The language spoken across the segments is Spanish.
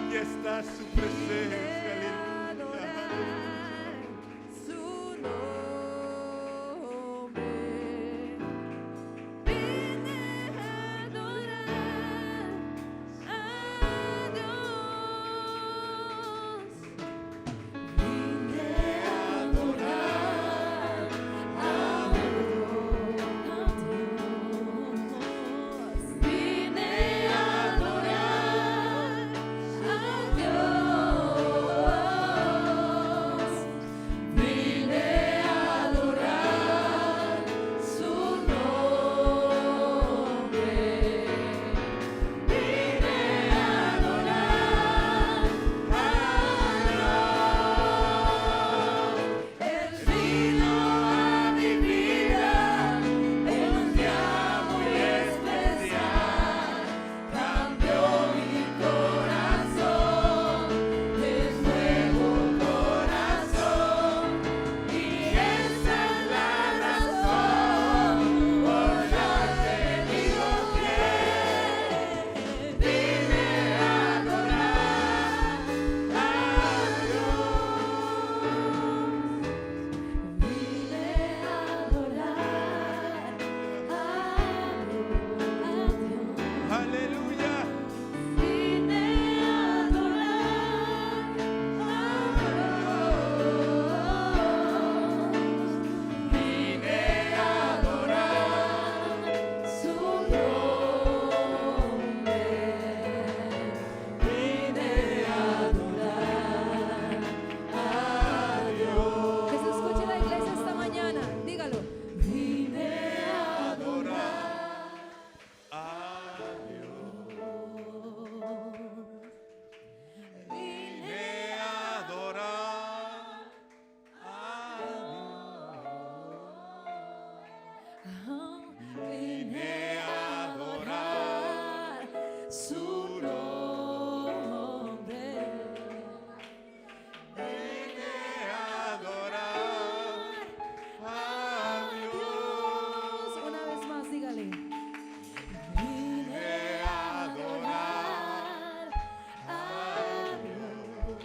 Y está su presencia, aleluya. Su nombre. Vine a adorar a Dios. Vine a adorar a Dios. Vine a adorar a Dios. Vine a adorar su nombre. Vine a adorar a Dios. Él vino a mi vida en un día muy especial. Cambió mi corazón de nuevo corazón. Y esa es la razón por la que digo que vine a adorar a Dios. Vine a adorar a Dios. Aleluya. Vine a adorar a Dios. Vine a adorar su nombre. Vine a adorar a Dios. Que se escuche la iglesia esta mañana. Dígalo. Vine a adorar A Dios. Vine a adorar a Vine a adorar su nombre. Vine a adorar a Dios. Una vez más, dígale. Vine a adorar a Dios.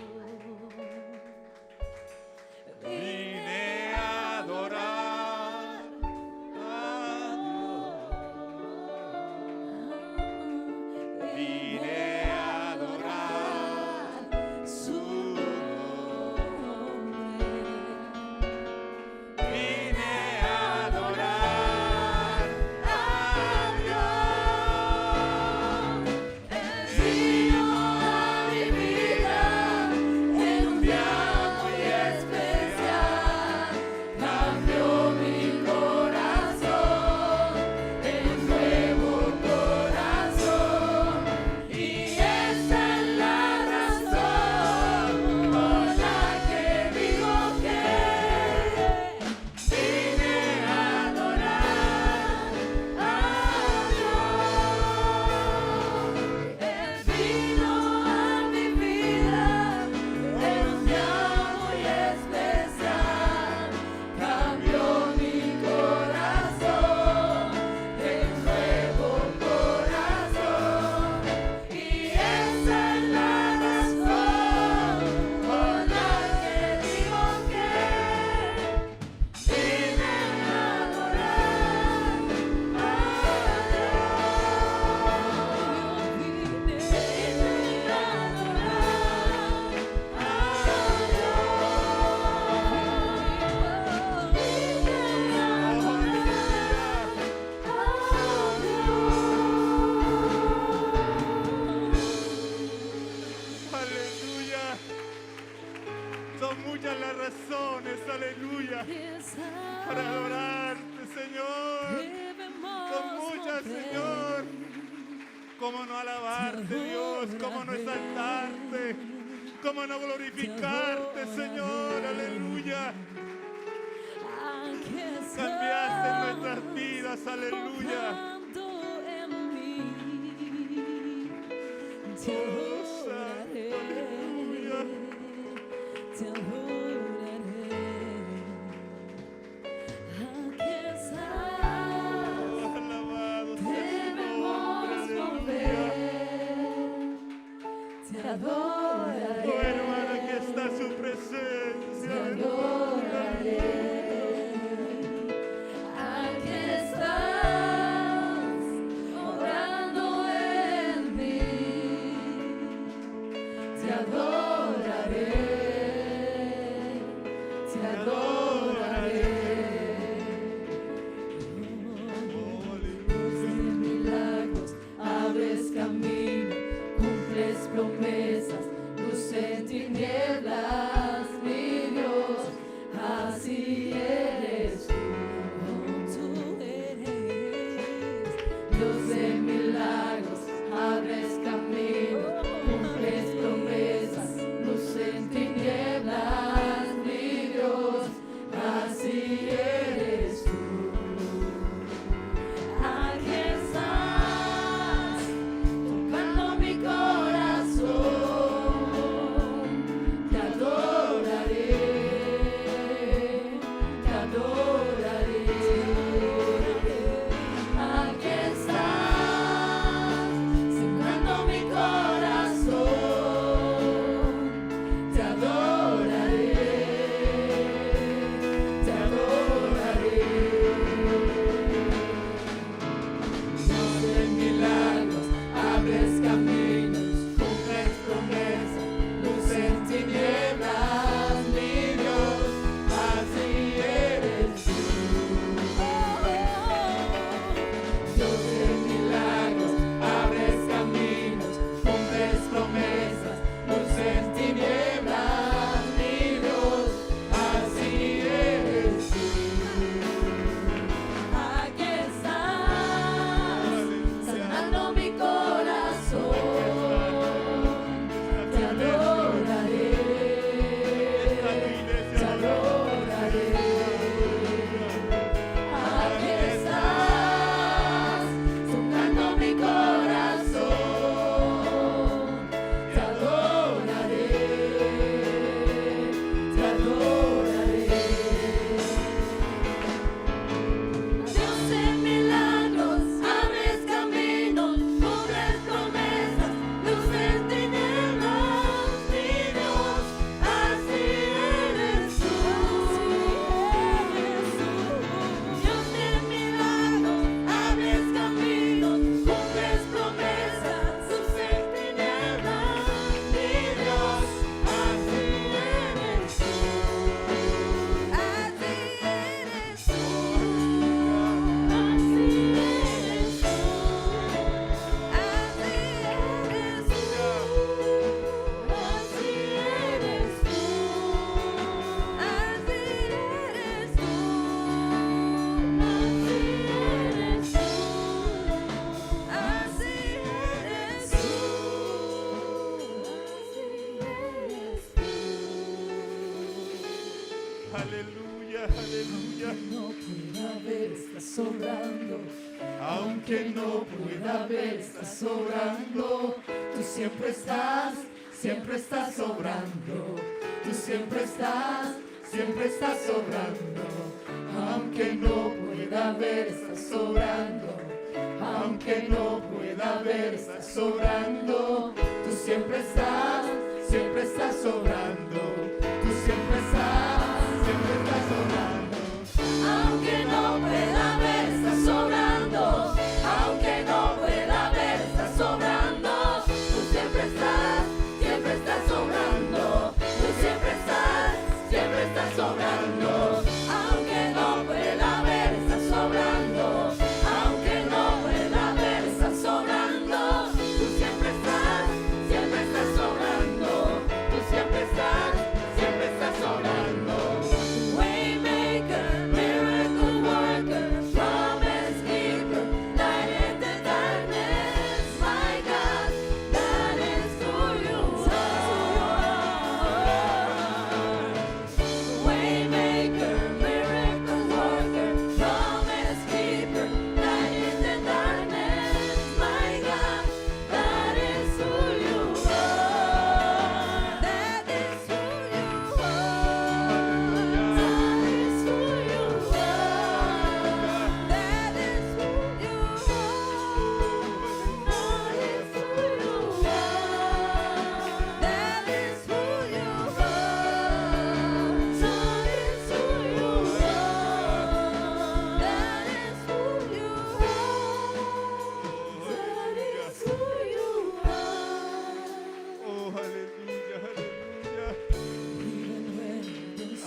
Vine a adorar a Dios. Vine a adorar su nombre. Vine a adorar a Dios. Él vino a mi vida en un día muy especial. Cambió mi corazón en nuevo corazón. Y esa es la razón por la que digo que vine a adorar a Dios. Él vino a mi vida en un día muy especial. Cambió mi corazón en nuevo corazón. Y esa es la razón por la que digo que vine a adorar a Dios. Vine a Aleluya. Son muchas las razones, aleluya, para adorarte, Señor. Son muchas, Señor. ¿Cómo no alabarte, Dios? ¿Cómo no exaltarte? ¿Cómo no glorificarte, Señor? Aleluya. Cambiaste nuestras vidas, aleluya. Oh, Santo, aleluya. Te adoraré. Aquí estás. Alabado sea tu Debemos nombre, aleluya. volver. te adoraré. Oh hermana, aquí está su Te presencia. adoraré. Aquí estás, obrando en mí. Te adoraré. Te adoraré. Luz de milagros, abres camino, cumples promesas, luz en tinieblas, mi Dios, así eres tú. Tú eres Dios de milagros, abres camino, cumples promesas, luz en tinieblas, mi Dios, así eres tú. Aquí estás, tocando mi corazón. Te adoraré, te adoraré. Aquí estás, sembrando mi corazón. Te adoraré, te adoraré. Dios de milagros, abres caminos, cumples promesas, luz en tinieblas, mi Dios, así eres tú. Dios de milagros, abres caminos, cumples promesas, luz en tinieblas, mi Dios, así eres tú. Aquí estás, sanando mi corazón. Te adoraré, te adoraré. Aquí estás, tocando mi corazón. Te adoraré, te adoraré. Dios de milagros, abres caminos, cumples promesas, luz en tinieblas, mi Dios, así eres tú. Dios de milagros, abres caminos, cumples promesas, luz en tinieblas, mi Dios, así eres tú. Así eres tú. Así eres tú, así eres tú, así eres tú, así eres tú, así eres tú, Aleluya, aleluya. no pueda ver, estás sobrando. Aunque no Pueda ver, estás sobrando. Tú siempre estás sobrando. Tú siempre estás sobrando. Aunque no pueda ver, estás sobrando. Aunque no pueda ver, estás sobrando. Tú siempre estás sobrando. Tú siempre estás sobrando. Aunque no pueda ver, estás sobrando. Aunque no pueda ver, estás sobrando. Tú siempre estás sobrando. Tú siempre estás sobrando. Aunque no pueda ver, estás sobrando. Aunque no pueda ver, estás sobrando. Tú siempre estás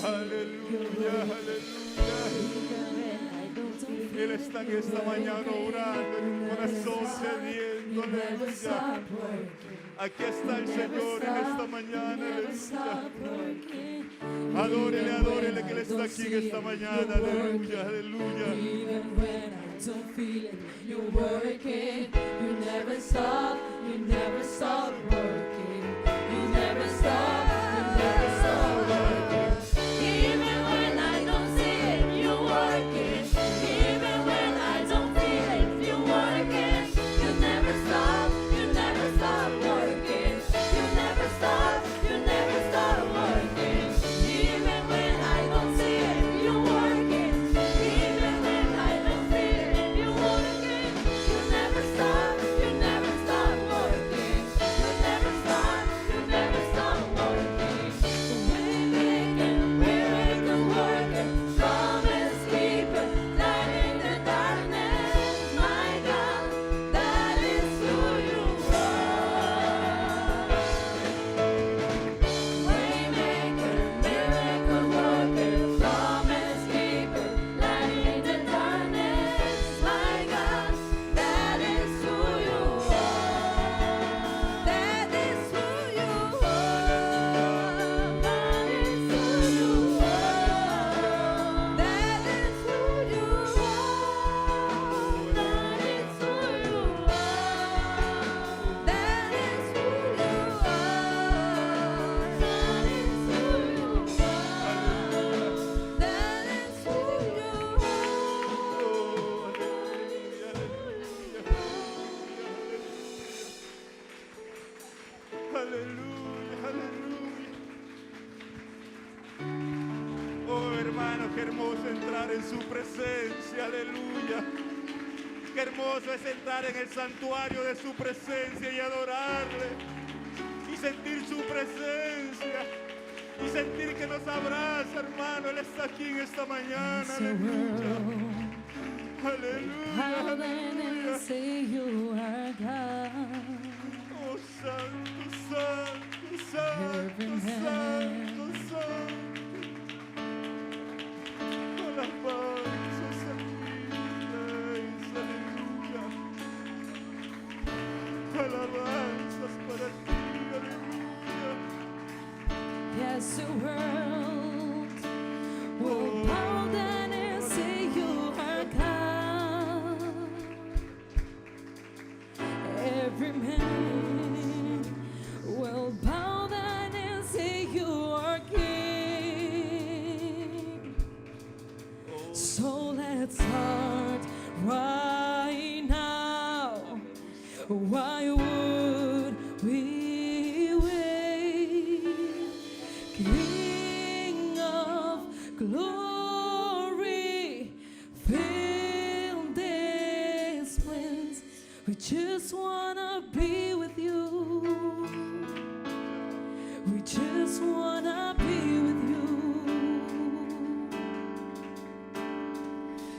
Aleluya, aleluya. Él está en esta mañana orando en un corazón sediento, aleluya. Aquí está el Señor en esta mañana, aleluya. Adórele, adórele que Él está aquí en esta mañana, aleluya, aleluya. Even when I don't feel it, you're working. You never stop working. You never stop working. Even when I don't see it, you're working. Even when I don't feel it, you're working. You never stop working. You never stop working. Even when I don't see it, you're working. Even when I don't feel it, you're working. You never stop working. You never stop working. Miracle worker, promise keeper, light in the darkness, my God, that is who you are. Waymaker, miracle worker, promise keeper, light in the darkness, my God, that is who you are. That is who you are. That is who you are. That is who you are. That is who you are. That is who you are. That is who you are. That is who Aleluya, aleluya. Oh, hermano, qué hermoso entrar en su presencia, aleluya. Qué hermoso es entrar en el santuario de su presencia y adorarle. Y sentir su presencia. Y sentir que nos abraza, hermano. Él está aquí en esta mañana, aleluya. Aleluya, How then aleluya. say you are God? Oh, santo, santo, santo, santo, santo. Alabanzas a ti, aleluya. Alabanzas para ti, aleluya. Yes, the world will bow down and say you are God. Every man will bow down and say you are King. So let's start right now. Why would we wait? King of glory, fill this place. We just wanna be with you. We just wanna be with you.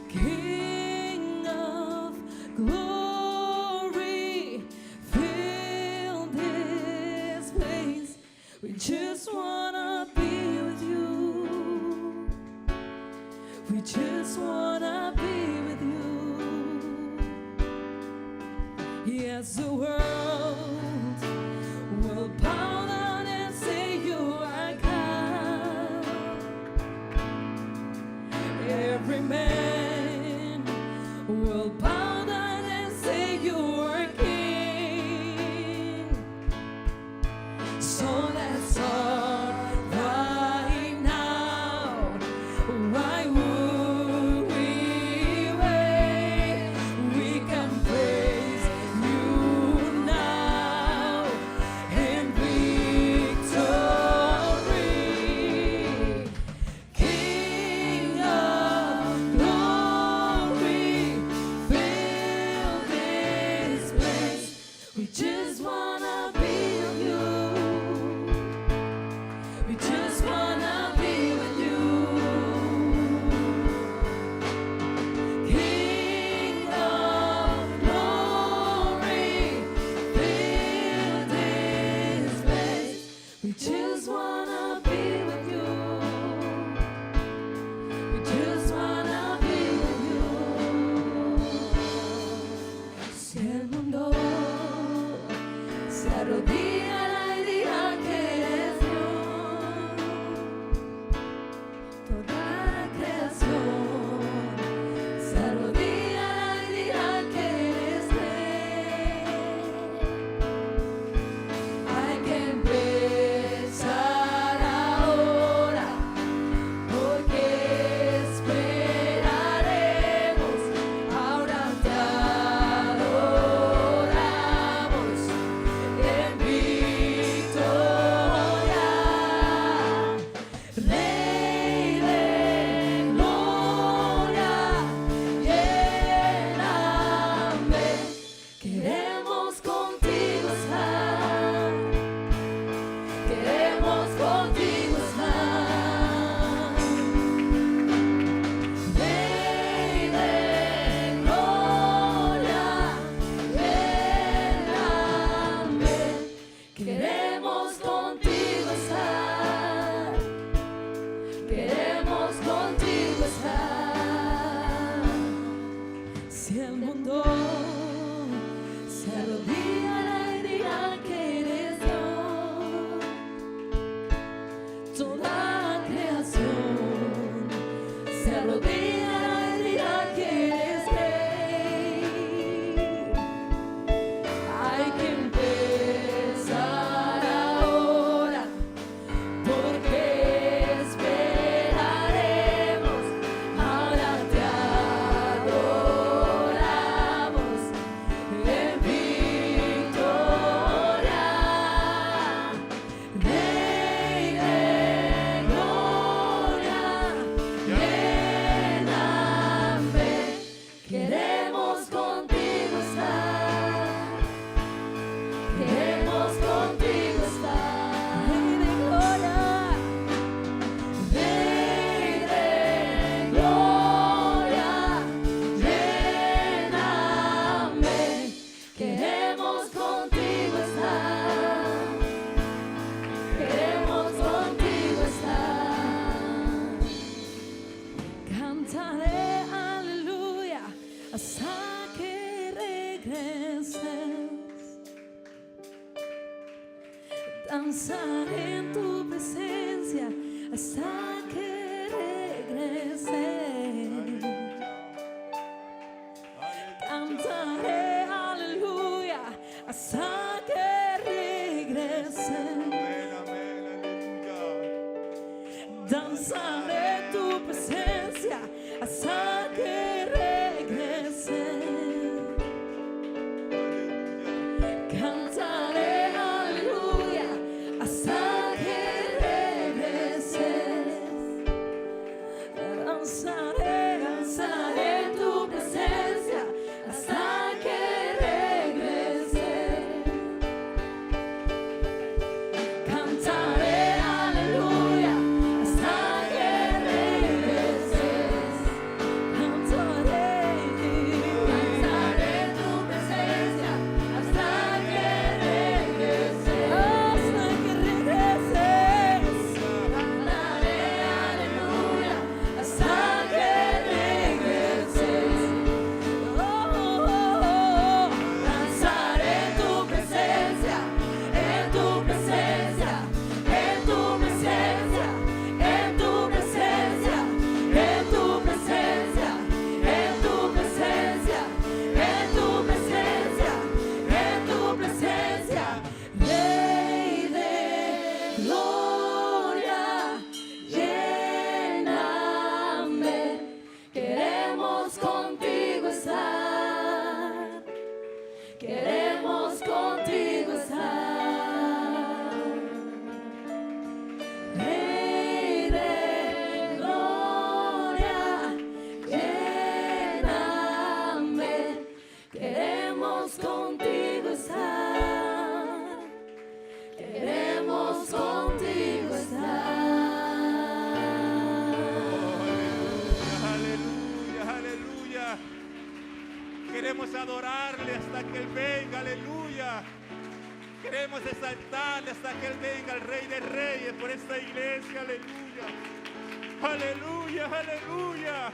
King of glory, fill this place. We just wanna be with you. We just wanna be with you. Yes, the world will bow down and say you are God. Every man will bow down and say you are King. So let's all Danzaré en tu presencia hasta que regrese. Cantaré aleluya hasta que regrese. Amén, amén, aleluya. Danzaré en tu presencia hasta que regrese. Cantaré aleluya hasta que regreses. Danzaré en tu presencia hasta que regreses. Cantaré aleluya hasta que regreses. Cantaré en tu presencia hasta que regreses. Hasta que regreses. Cantaré aleluya hasta que regreses. Danzaré en tu presencia, en tu presencia, en tu presencia, en tu presencia, en tu presencia, en tu presencia, en tu presencia, en tu presencia. Rey de gloria, lléname. Queremos contigo estar. Queremos contigo estar. Rey de gloria, lléname. Queremos contigo estar. Queremos contigo estar. Aleluya, aleluya. Queremos adorarle hasta que Él venga, aleluya. Queremos exaltarle hasta que Él venga, el Rey de Reyes, por esta iglesia, aleluya. Aleluya, aleluya.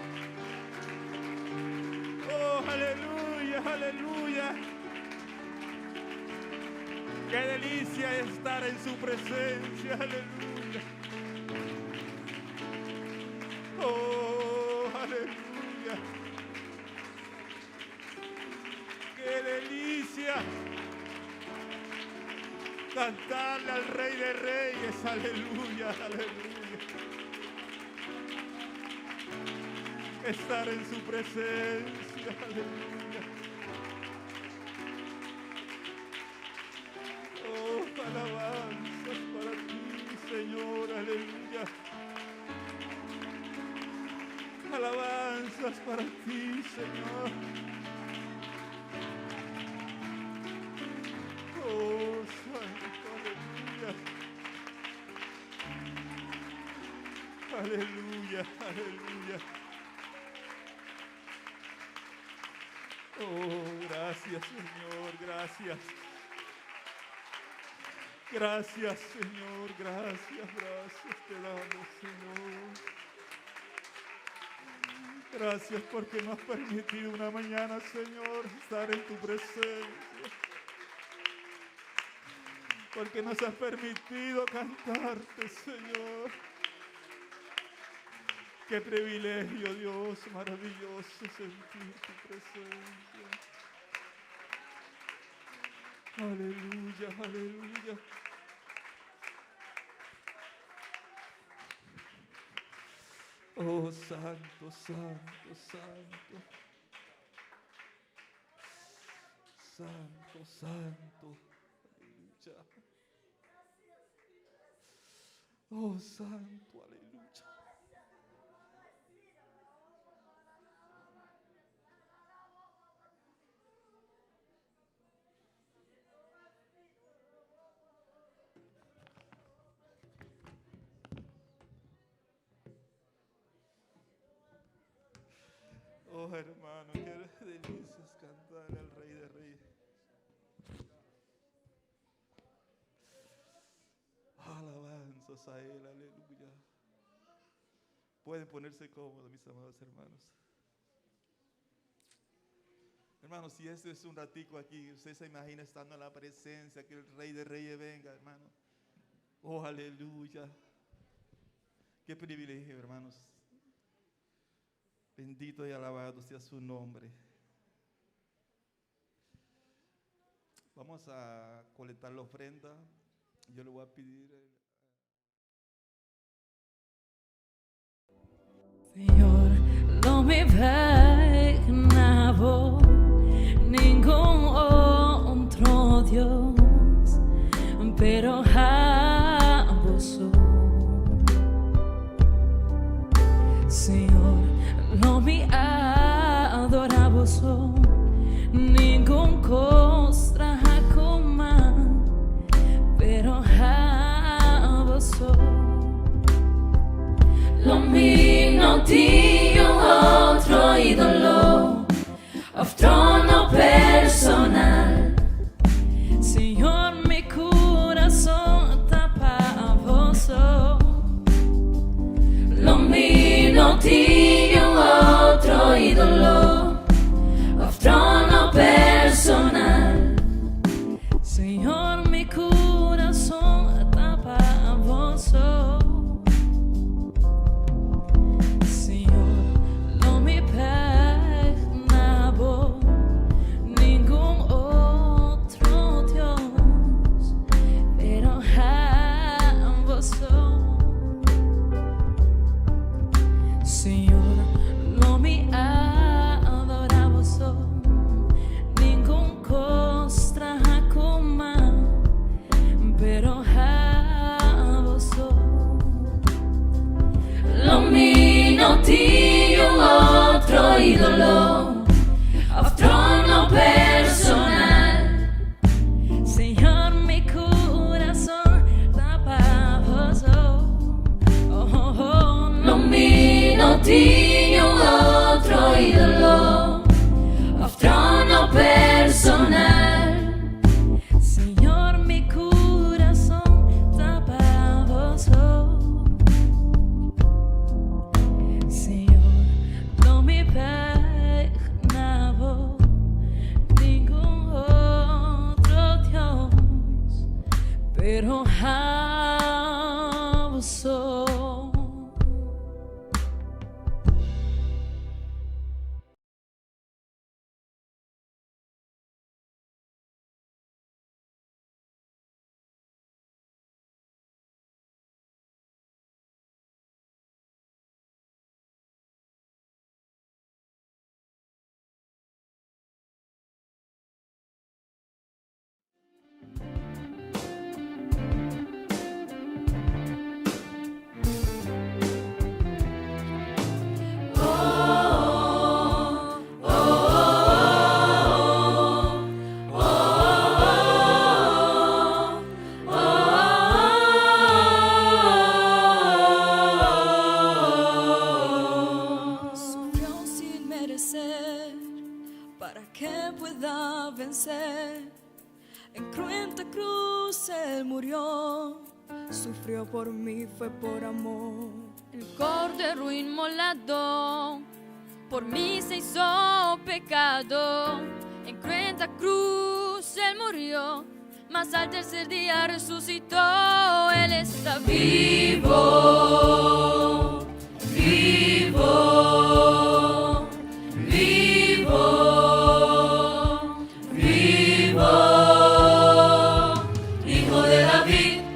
Oh, aleluya, aleluya. Qué delicia estar en su presencia, aleluya. Oh, aleluya. Qué delicia cantarle al Rey de Reyes, aleluya, aleluya. Estar en su presencia, aleluya. Oh, alabanzas para ti, Señor, aleluya. Alabanzas para ti, Señor. Oh, santo, aleluya. Aleluya, aleluya. Oh, gracias, Señor, gracias. Gracias, Señor, gracias, gracias te damos, Señor. Gracias porque nos has permitido una mañana, Señor, estar en tu presencia. Porque nos has permitido cantarte, Señor. Qué privilegio, Dios, maravilloso sentir tu presencia. Aleluya, aleluya. Oh, santo, santo, santo. Santo, santo. Aleluya. Oh, santo, aleluya. Oh, hermano, qué delicias cantar al Rey de Reyes. Alabanzas a Él, aleluya. Pueden ponerse cómodos, mis amados hermanos. Hermanos, si este es un ratico aquí, usted se imagina estando en la presencia, que el Rey de Reyes venga, hermano. Oh, aleluya. Qué privilegio, hermanos. Bendito y alabado sea su nombre. Vamos a colectar la ofrenda. Yo le voy a pedir... Señor, låt mig vägna vår ningún otro Dios, pero a vos, Señor, låt mig adora vos, ningún cosa comma, pero a vos. Låt mig nå till otro ídolo av trono personal. Señor, mi corazón tapa a vos. Låt mig nå till otro ídolo av trono personal. Señor, mi corazón tapa a vos. Ídolo of trono personal. Señor, mi corazón tapa vos. No miro ti otro ídolo of trono personal. Señor, mi corazón tapa vos. Pero a vos. En cruenta cruz Él murió, sufrió por mí, fue por amor. El cordero inmolado por mí se hizo pecado. En cruenta cruz Él murió, mas al tercer día resucitó. Él está vivo, vivo, vivo.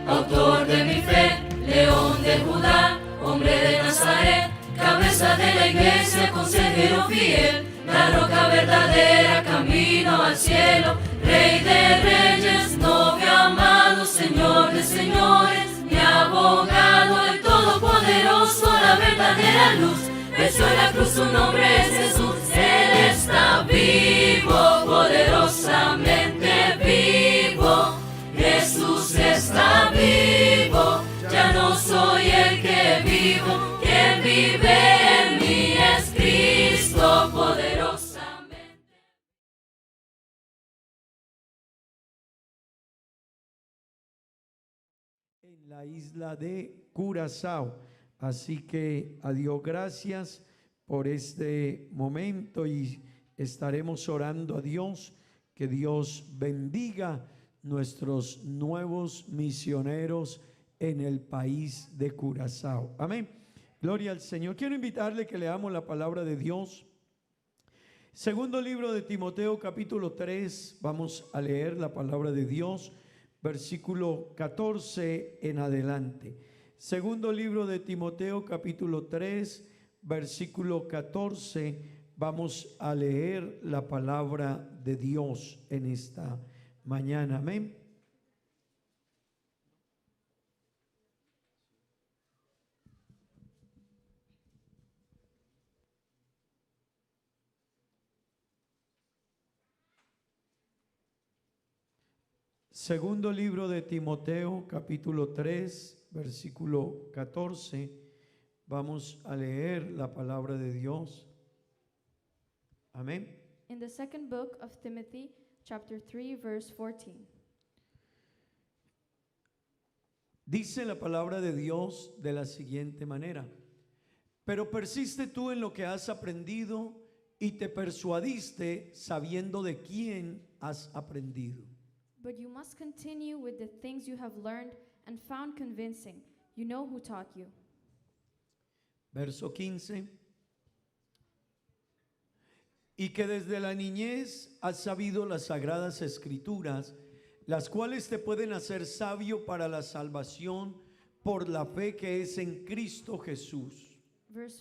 Autor de mi fe, león de Judá, hombre de Nazaret, cabeza de la iglesia, consejero fiel, la roca verdadera, camino al cielo, rey de reyes, novio amado, señor de señores, mi abogado, el todopoderoso, la verdadera luz, venció en la cruz, su nombre es Jesús, Él está vivo, poderosamente vivo. Jesús está vivo, ya no soy el que vivo, quien vive en mí es Cristo poderosamente. En la isla de Curazao, así que a Dios gracias por este momento y estaremos orando a Dios, que Dios bendiga nuestros nuevos misioneros en el país de Curazao. Amén. Gloria al Señor. Quiero invitarle que leamos la palabra de Dios. Segundo libro de Timoteo, capítulo 3. Vamos a leer la palabra de Dios, versículo 14 en adelante. Segundo libro de Timoteo, capítulo 3, versículo 14. Vamos a leer la palabra de Dios en esta mañana. Amén. Segundo libro de Timoteo, capítulo 3, versículo 14. Vamos a leer la palabra de Dios. Amén. In the second book of Timothy, chapter 3, verse 14. Dice la palabra de Dios de la siguiente manera: pero persiste tú en lo que has aprendido y te persuadiste sabiendo de quién has aprendido. But you must continue with the things you have learned and found convincing. You know who taught you. Verso 15. Y que desde la niñez has sabido las sagradas escrituras, las cuales te pueden hacer sabio para la salvación por la fe que es en Cristo Jesús. Verse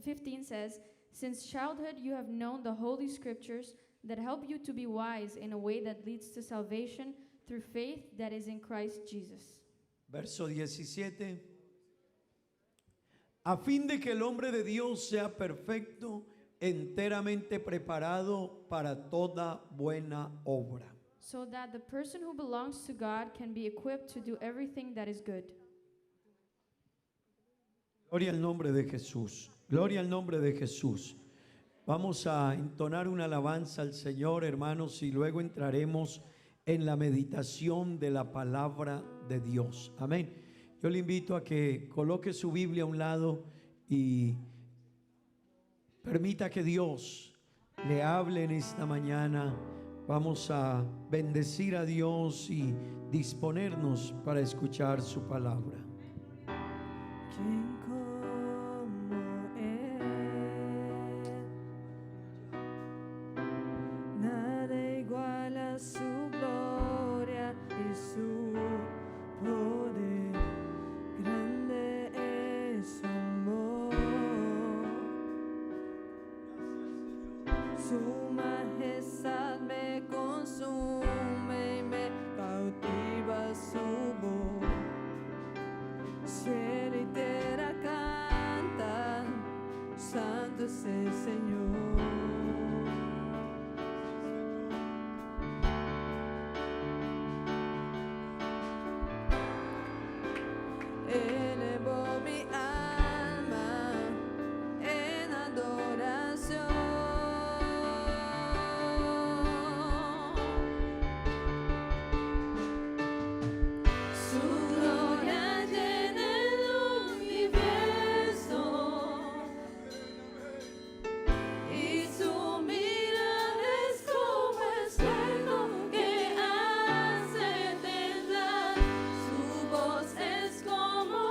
15 says, since childhood you have known the holy scriptures that help you to be wise in a way that leads to salvation through faith that is in Christ Jesus. Verso 17. A fin de que el hombre de Dios sea perfecto, enteramente preparado para toda buena obra. So that the person who belongs to God can be equipped to do everything that is good. Gloria al nombre de Jesús. Gloria al nombre de Jesús. Vamos a entonar una alabanza al Señor, hermanos, y luego entraremos en la meditación de la palabra de Dios. Amén. Yo le invito a que coloque su Biblia a un lado y permita que Dios le hable en esta mañana. Vamos a bendecir a Dios y disponernos para escuchar su palabra. ¿Quién como Él? Nada iguala su gloria y su poder. Grande es su amor. Su majestad me consume y me cautiva su voz. Cielo y tierra cantan, santo es el Señor. Elevo mi alma en adoración. Su gloria llena el universo y su mirada es como el fuego que hace temblar. Su voz es como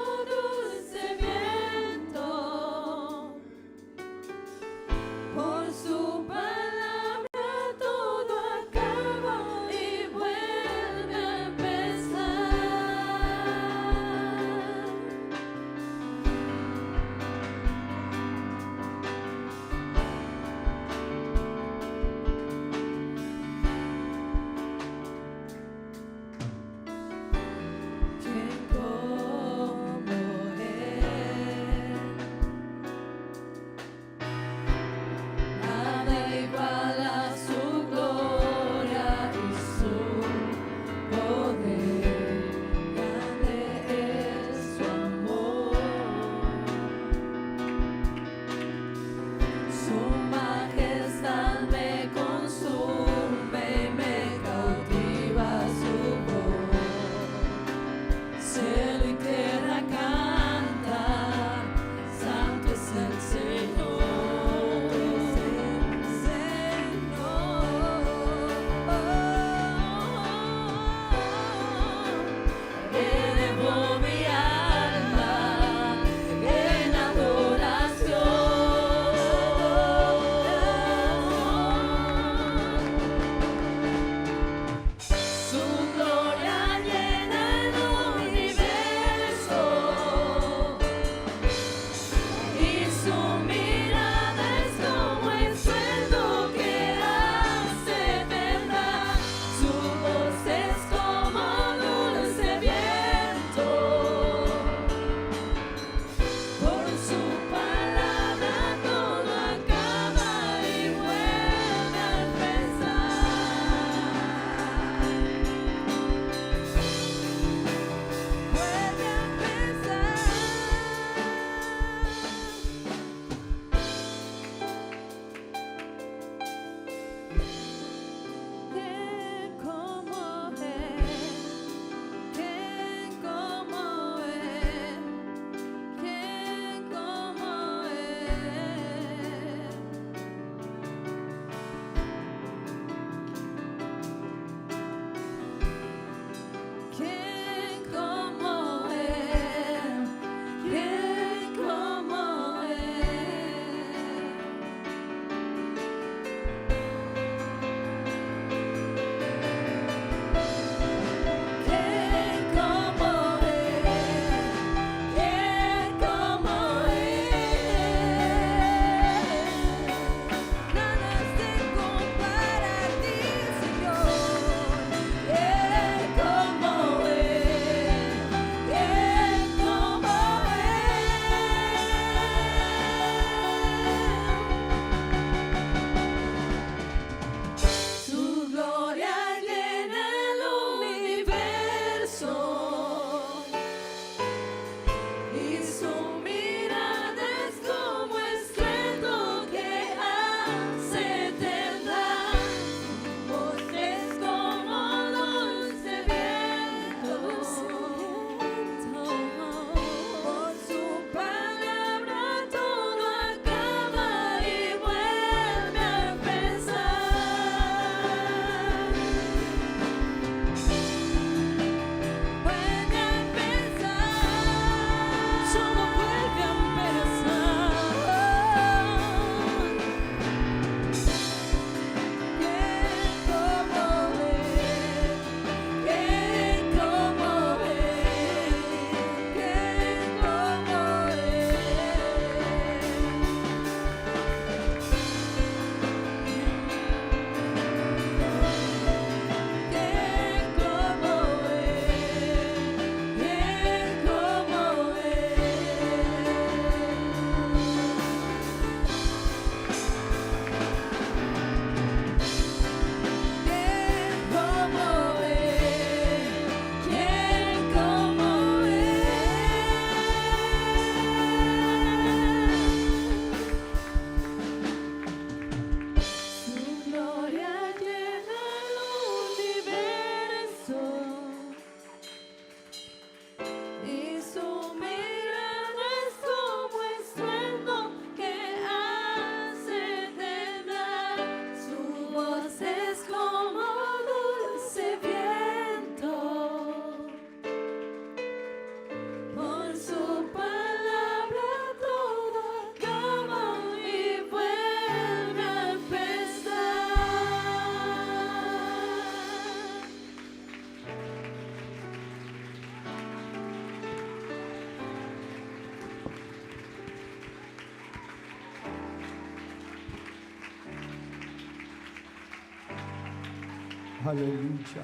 Aleluya.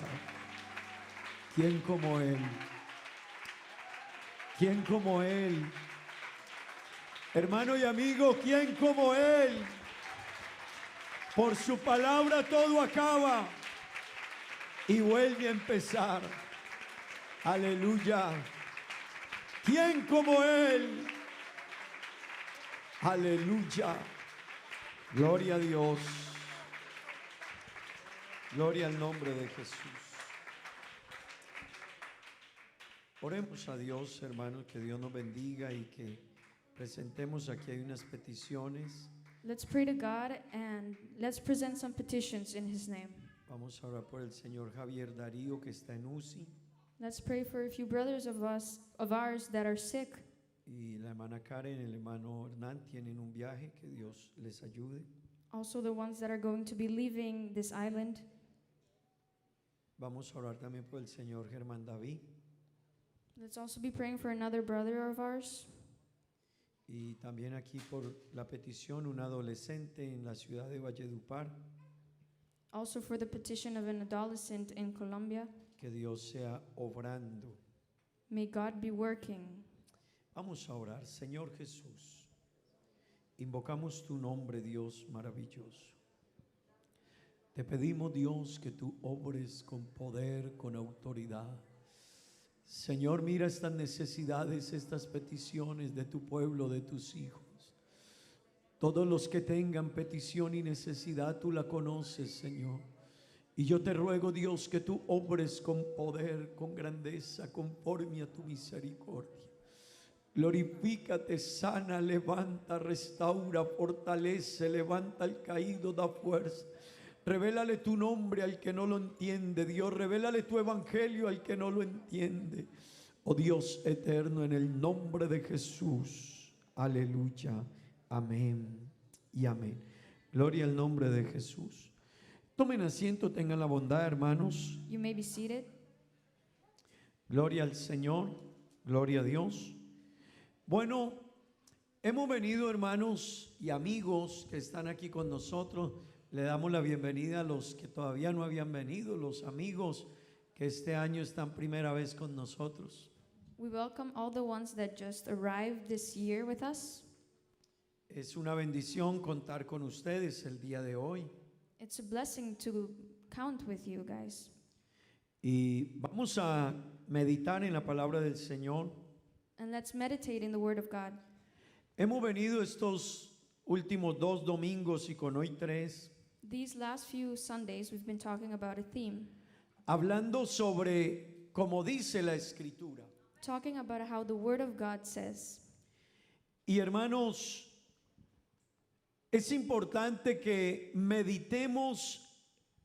¿Quién como Él? ¿Quién como Él? Hermano y amigo, ¿quién como Él? Por su palabra todo acaba y vuelve a empezar. Aleluya. ¿Quién como Él? Aleluya. Gloria a Dios. Gloria al nombre de Jesús. Oremos a Dios, hermanos, que Dios nos bendiga y que presentemos aquí hay unas peticiones. Let's pray to God and let's present some petitions in His name. Vamos a orar por el señor Javier Darío que está en UCI Let's pray for a few brothers of ours that are sick. y la hermana Karen y el hermano Hernán tienen un viaje, que Dios les ayude. Also the ones that are going to be leaving this island. Vamos a orar también por el señor Germán David Let's also be praying for another brother of ours. y también aquí por la petición un adolescente en la ciudad de Valledupar, Also for the petition of an adolescent in Colombia. que Dios sea obrando. May God be working. Vamos a orar. Señor Jesús, invocamos tu nombre, Dios maravilloso. Te pedimos, Dios, que tú obres con poder, con autoridad. Señor, mira estas necesidades, estas peticiones de tu pueblo, de tus hijos. Todos los que tengan petición y necesidad, tú la conoces, Señor. Y yo te ruego, Dios, que tú obres con poder, con grandeza, conforme a tu misericordia. Glorifícate, sana, levanta, restaura, fortalece, levanta al caído, da fuerza. Revélale tu nombre al que no lo entiende, Dios. Revélale tu evangelio al que no lo entiende. Oh Dios eterno, en el nombre de Jesús. Aleluya. Amén y amén. Gloria al nombre de Jesús. Tomen asiento, tengan la bondad, hermanos. You may be seated. Gloria al Señor. Gloria a Dios. Bueno, hemos venido, hermanos y amigos que están aquí con nosotros. Le damos la bienvenida a los que todavía no habían venido, los amigos que este año están primera vez con nosotros. We welcome all the ones that just arrived this year with us. Es una bendición contar con ustedes el día de hoy. It's a blessing to count with you guys. Y vamos a meditar en la palabra del Señor. And let's meditate in the Word of God. Hemos venido estos últimos 2 domingos y con hoy 3, These last few Sundays, we've been talking about a theme, hablando sobre cómo dice la Escritura. talking about how the Word of God says. Y hermanos, es importante que meditemos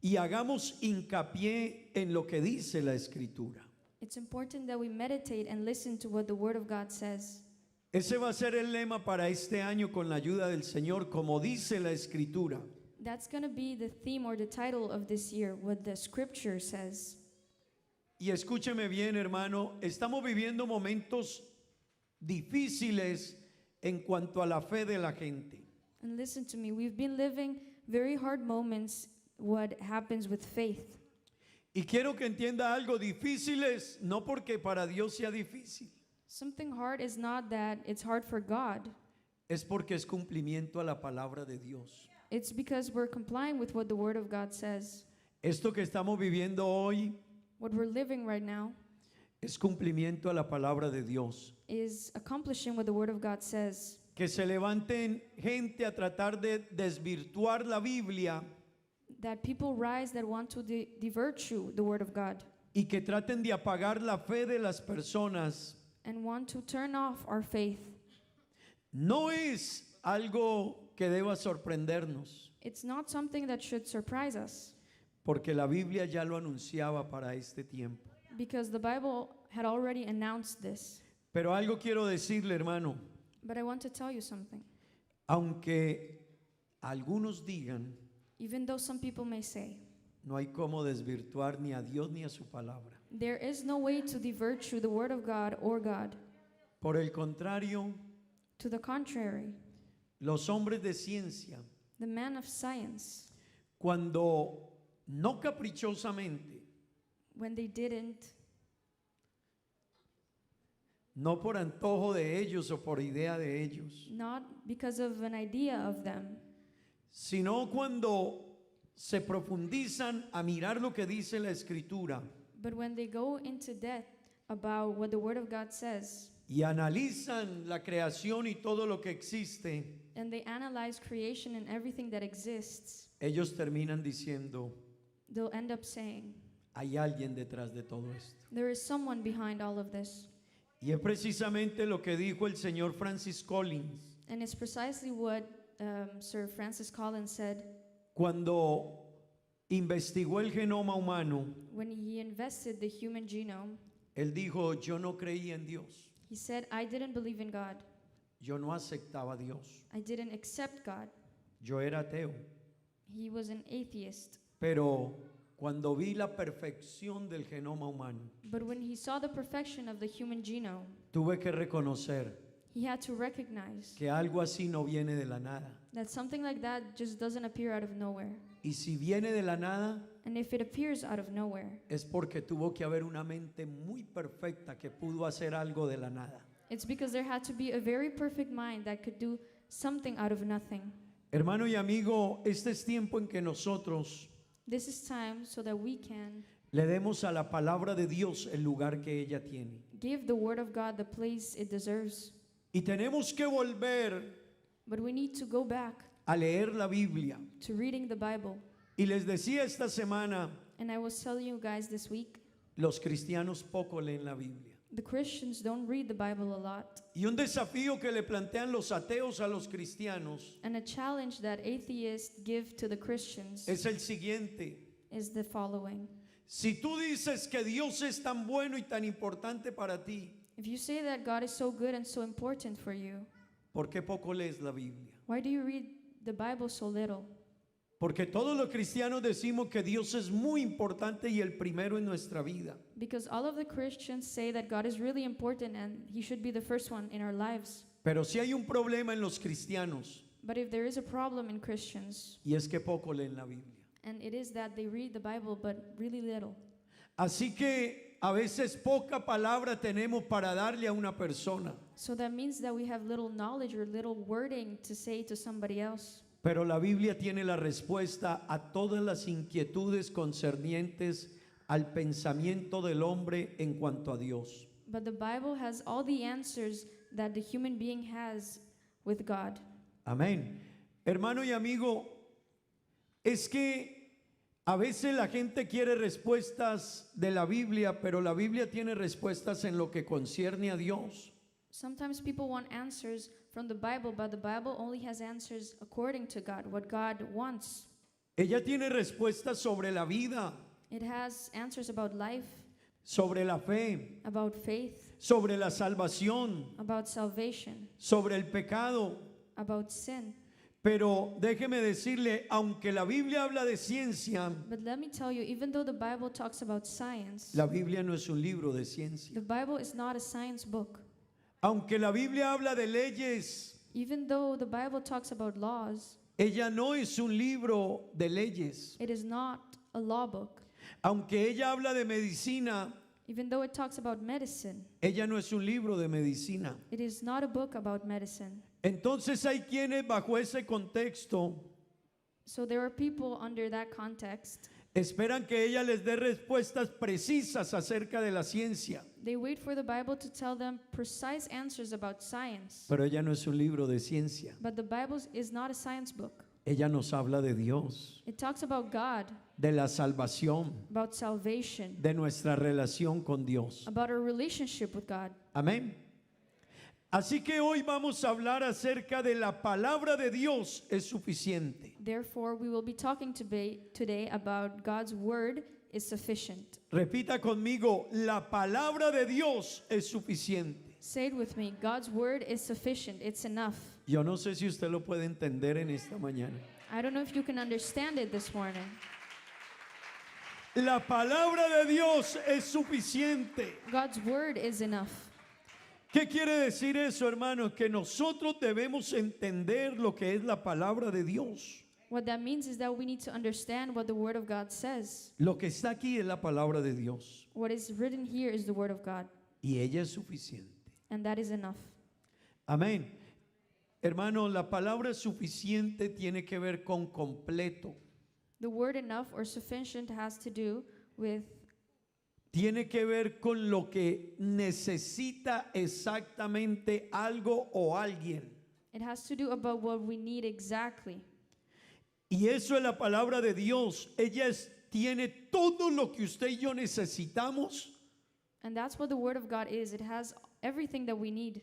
y hagamos hincapié en lo que dice la Escritura. It's important that we meditate and listen to what the Word of God says. Ese va a ser el lema para este año con la ayuda del Señor, como dice la Escritura. That's going to be the theme or the title of this year, what the Scripture says. Y escúcheme bien, hermano, estamos viviendo momentos difíciles en cuanto a la fe de la gente. And listen to me, we've been living very hard moments, what happens with faith. Y quiero que entienda algo, difíciles no porque para Dios sea difícil, Something hard is not that it's hard for God. es porque es cumplimiento a la palabra de Dios. It's because we're complying with what the Word of God says. Esto que estamos viviendo hoy What we're living right now es cumplimiento a la palabra de Dios. is accomplishing what the Word of God says. Que se levanten gente a tratar de desvirtuar la Biblia That people rise that want to devirtue the Word of God y que traten de apagar la fe de las personas. and want to turn off our faith. No es algo que deba sorprendernos, It's not something that should surprise us porque la Biblia ya lo anunciaba para este tiempo. because the Bible had already announced this. Pero algo quiero decirle, hermano, But I want to tell you something. aunque algunos digan, Even though some people may say, no hay cómo desvirtuar ni a Dios ni a su palabra. there is no way to devirtue the Word of God or God. Por el contrario, To the contrary, los hombres de ciencia, the man of science, cuando no caprichosamente, when they didn't, no por antojo de ellos o por idea de ellos, not because of an idea of them, sino cuando se profundizan a mirar lo que dice la Escritura but when they go into depth about what the Word of God says, y analizan la creación y todo lo que existe, and they analyze creation and everything that exists, ellos terminan diciendo, they'll end up saying, hay alguien detrás de todo esto. there is someone behind all of this. Y es precisamente lo que dijo el señor Francis Collins And it's precisely what Sir Francis Collins said cuando investigó el genoma humano. when he invested the human genome. Él dijo, yo no creía en Dios, He said, I didn't believe in God. yo no aceptaba a Dios, I didn't accept God. yo era ateo. He was an atheist. Pero cuando vi la perfección del genoma humano, But when he saw the perfection of the human genome, tuve que reconocer he had to recognize que algo así no viene de la nada. that something like that just doesn't appear out of nowhere. Y si viene de la nada, And if it appears out of nowhere, es porque tuvo que haber una mente muy perfecta que pudo hacer algo de la nada. it's because there had to be a very perfect mind that could do something out of nothing. Hermano y amigo, este es tiempo en que nosotros This is time so that we can le demos a la palabra de Dios el lugar que ella tiene. give the Word of God the place it deserves. Y tenemos que volver But we need to go back a leer la Biblia. to reading the Bible. Y les decía esta semana, And I was telling you guys this week, los cristianos poco leen la Biblia. the Christians don't read the Bible a lot. Y un desafío que le plantean los ateos a los cristianos And a challenge that atheists give to the Christians es el siguiente. is the following. Si tú dices que Dios es tan bueno y tan importante para ti, If you say that God is so good and so important for you, ¿por qué poco lees la Biblia? why do you read the Bible so little? Porque todos los cristianos decimos que Dios es muy importante y el primero en nuestra vida. Because all of the Christians say that God is really important and He should be the first one in our lives. Pero si hay un problema en los cristianos But if there is a problem in Christians, y es que poco leen la Biblia. and it is that they read the Bible but really little. Así que a veces poca palabra tenemos para darle a una persona, So that means that we have little knowledge or little wording to say to somebody else. pero la Biblia tiene la respuesta a todas las inquietudes concernientes al pensamiento del hombre en cuanto a Dios. But the Bible has all the answers that the human being has with God. Amén. Hermano y amigo, es que a veces la gente quiere respuestas de la Biblia, pero la Biblia tiene respuestas en lo que concierne a Dios. Sometimes people want answers from the Bible, but the Bible only has answers according to God, what God wants. Ella tiene respuestas sobre la vida, It has answers about life, sobre la fe, about faith, sobre la salvación, about salvation, sobre el pecado. about sin. Pero déjeme decirle, aunque la Biblia habla de ciencia, But let me tell you, even though the Bible talks about science, la Biblia no es un libro de ciencia. the Bible is not a science book. Aunque la Biblia habla de leyes, Even though the Bible talks about laws, ella no es un libro de leyes. it is not a law book. Aunque ella habla de medicina, Even though it talks about medicine, ella no es un libro de medicina. it is not a book about medicine. Entonces hay quienes bajo ese contexto So there are people under that context. esperan que ella les dé respuestas precisas acerca de la ciencia. They wait for the Bible to tell them precise answers about science. Pero ella no es un libro de ciencia. But the Bible is not a science book. Ella nos habla de Dios, It talks about God, de la salvación, about salvation, de nuestra relación con Dios. about our relationship with God. Amén. Así que hoy vamos a hablar acerca de la palabra de Dios es suficiente. Therefore, we will be talking today about God's word is sufficient. Repita conmigo, la palabra de Dios es suficiente. Say it with me. God's word is sufficient. It's enough. Yo no sé si usted lo puede entender en esta mañana. I don't know if you can understand it this morning. La palabra de Dios es suficiente. God's word is enough. ¿Qué quiere decir eso, hermanos? Que nosotros debemos entender lo que es la palabra de Dios. What that means is that we need to understand what the Word of God says. Lo que está aquí es la palabra de Dios What is written here is the Word of God, y ella es suficiente. and that is enough. Amén. Hermano, la palabra suficiente tiene que ver con completo. The word enough or sufficient has to do with Tiene que ver con lo que necesita exactamente algo o alguien. it has to do about what we need exactly. Y eso es la palabra de Dios. Tiene todo lo que usted y yo necesitamos And that's what the Word of God is. It has everything that we need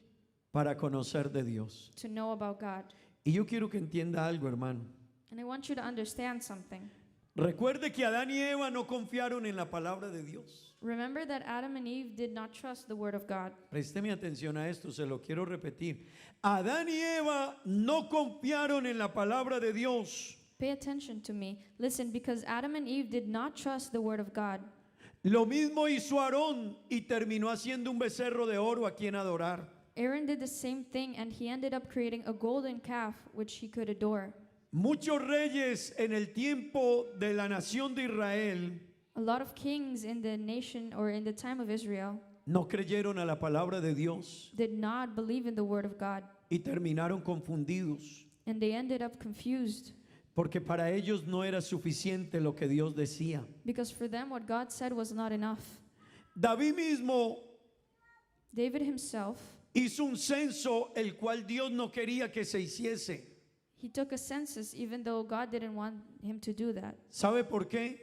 para conocer de Dios. to know about God. Y yo quiero que entienda algo, hermano. And I want you to understand something. Recuerde que Adán y Eva no confiaron en la palabra de Dios. Remember that Adam and Eve did not trust the Word of God. Présteme atención a esto, se lo quiero repetir. Adán y Eva no confiaron en la palabra de Dios. Pay attention to me. Listen, because Adam and Eve did not trust the Word of God. Lo mismo hizo Aarón y terminó haciendo un becerro de oro a quien adorar. Aaron did the same thing, and he ended up creating a golden calf which he could adore. Muchos reyes en el tiempo de la nación de Israel A lot of kings in the nation or in the time of Israel no creyeron a la palabra de Dios did not believe in the Word of God, y terminaron confundidos, and they ended up confused porque para ellos no era suficiente lo que Dios decía. because for them what God said was not enough. David mismo David himself, hizo un censo el cual Dios no quería que se hiciese. he took a census even though God didn't want him to do that. ¿Sabe por qué?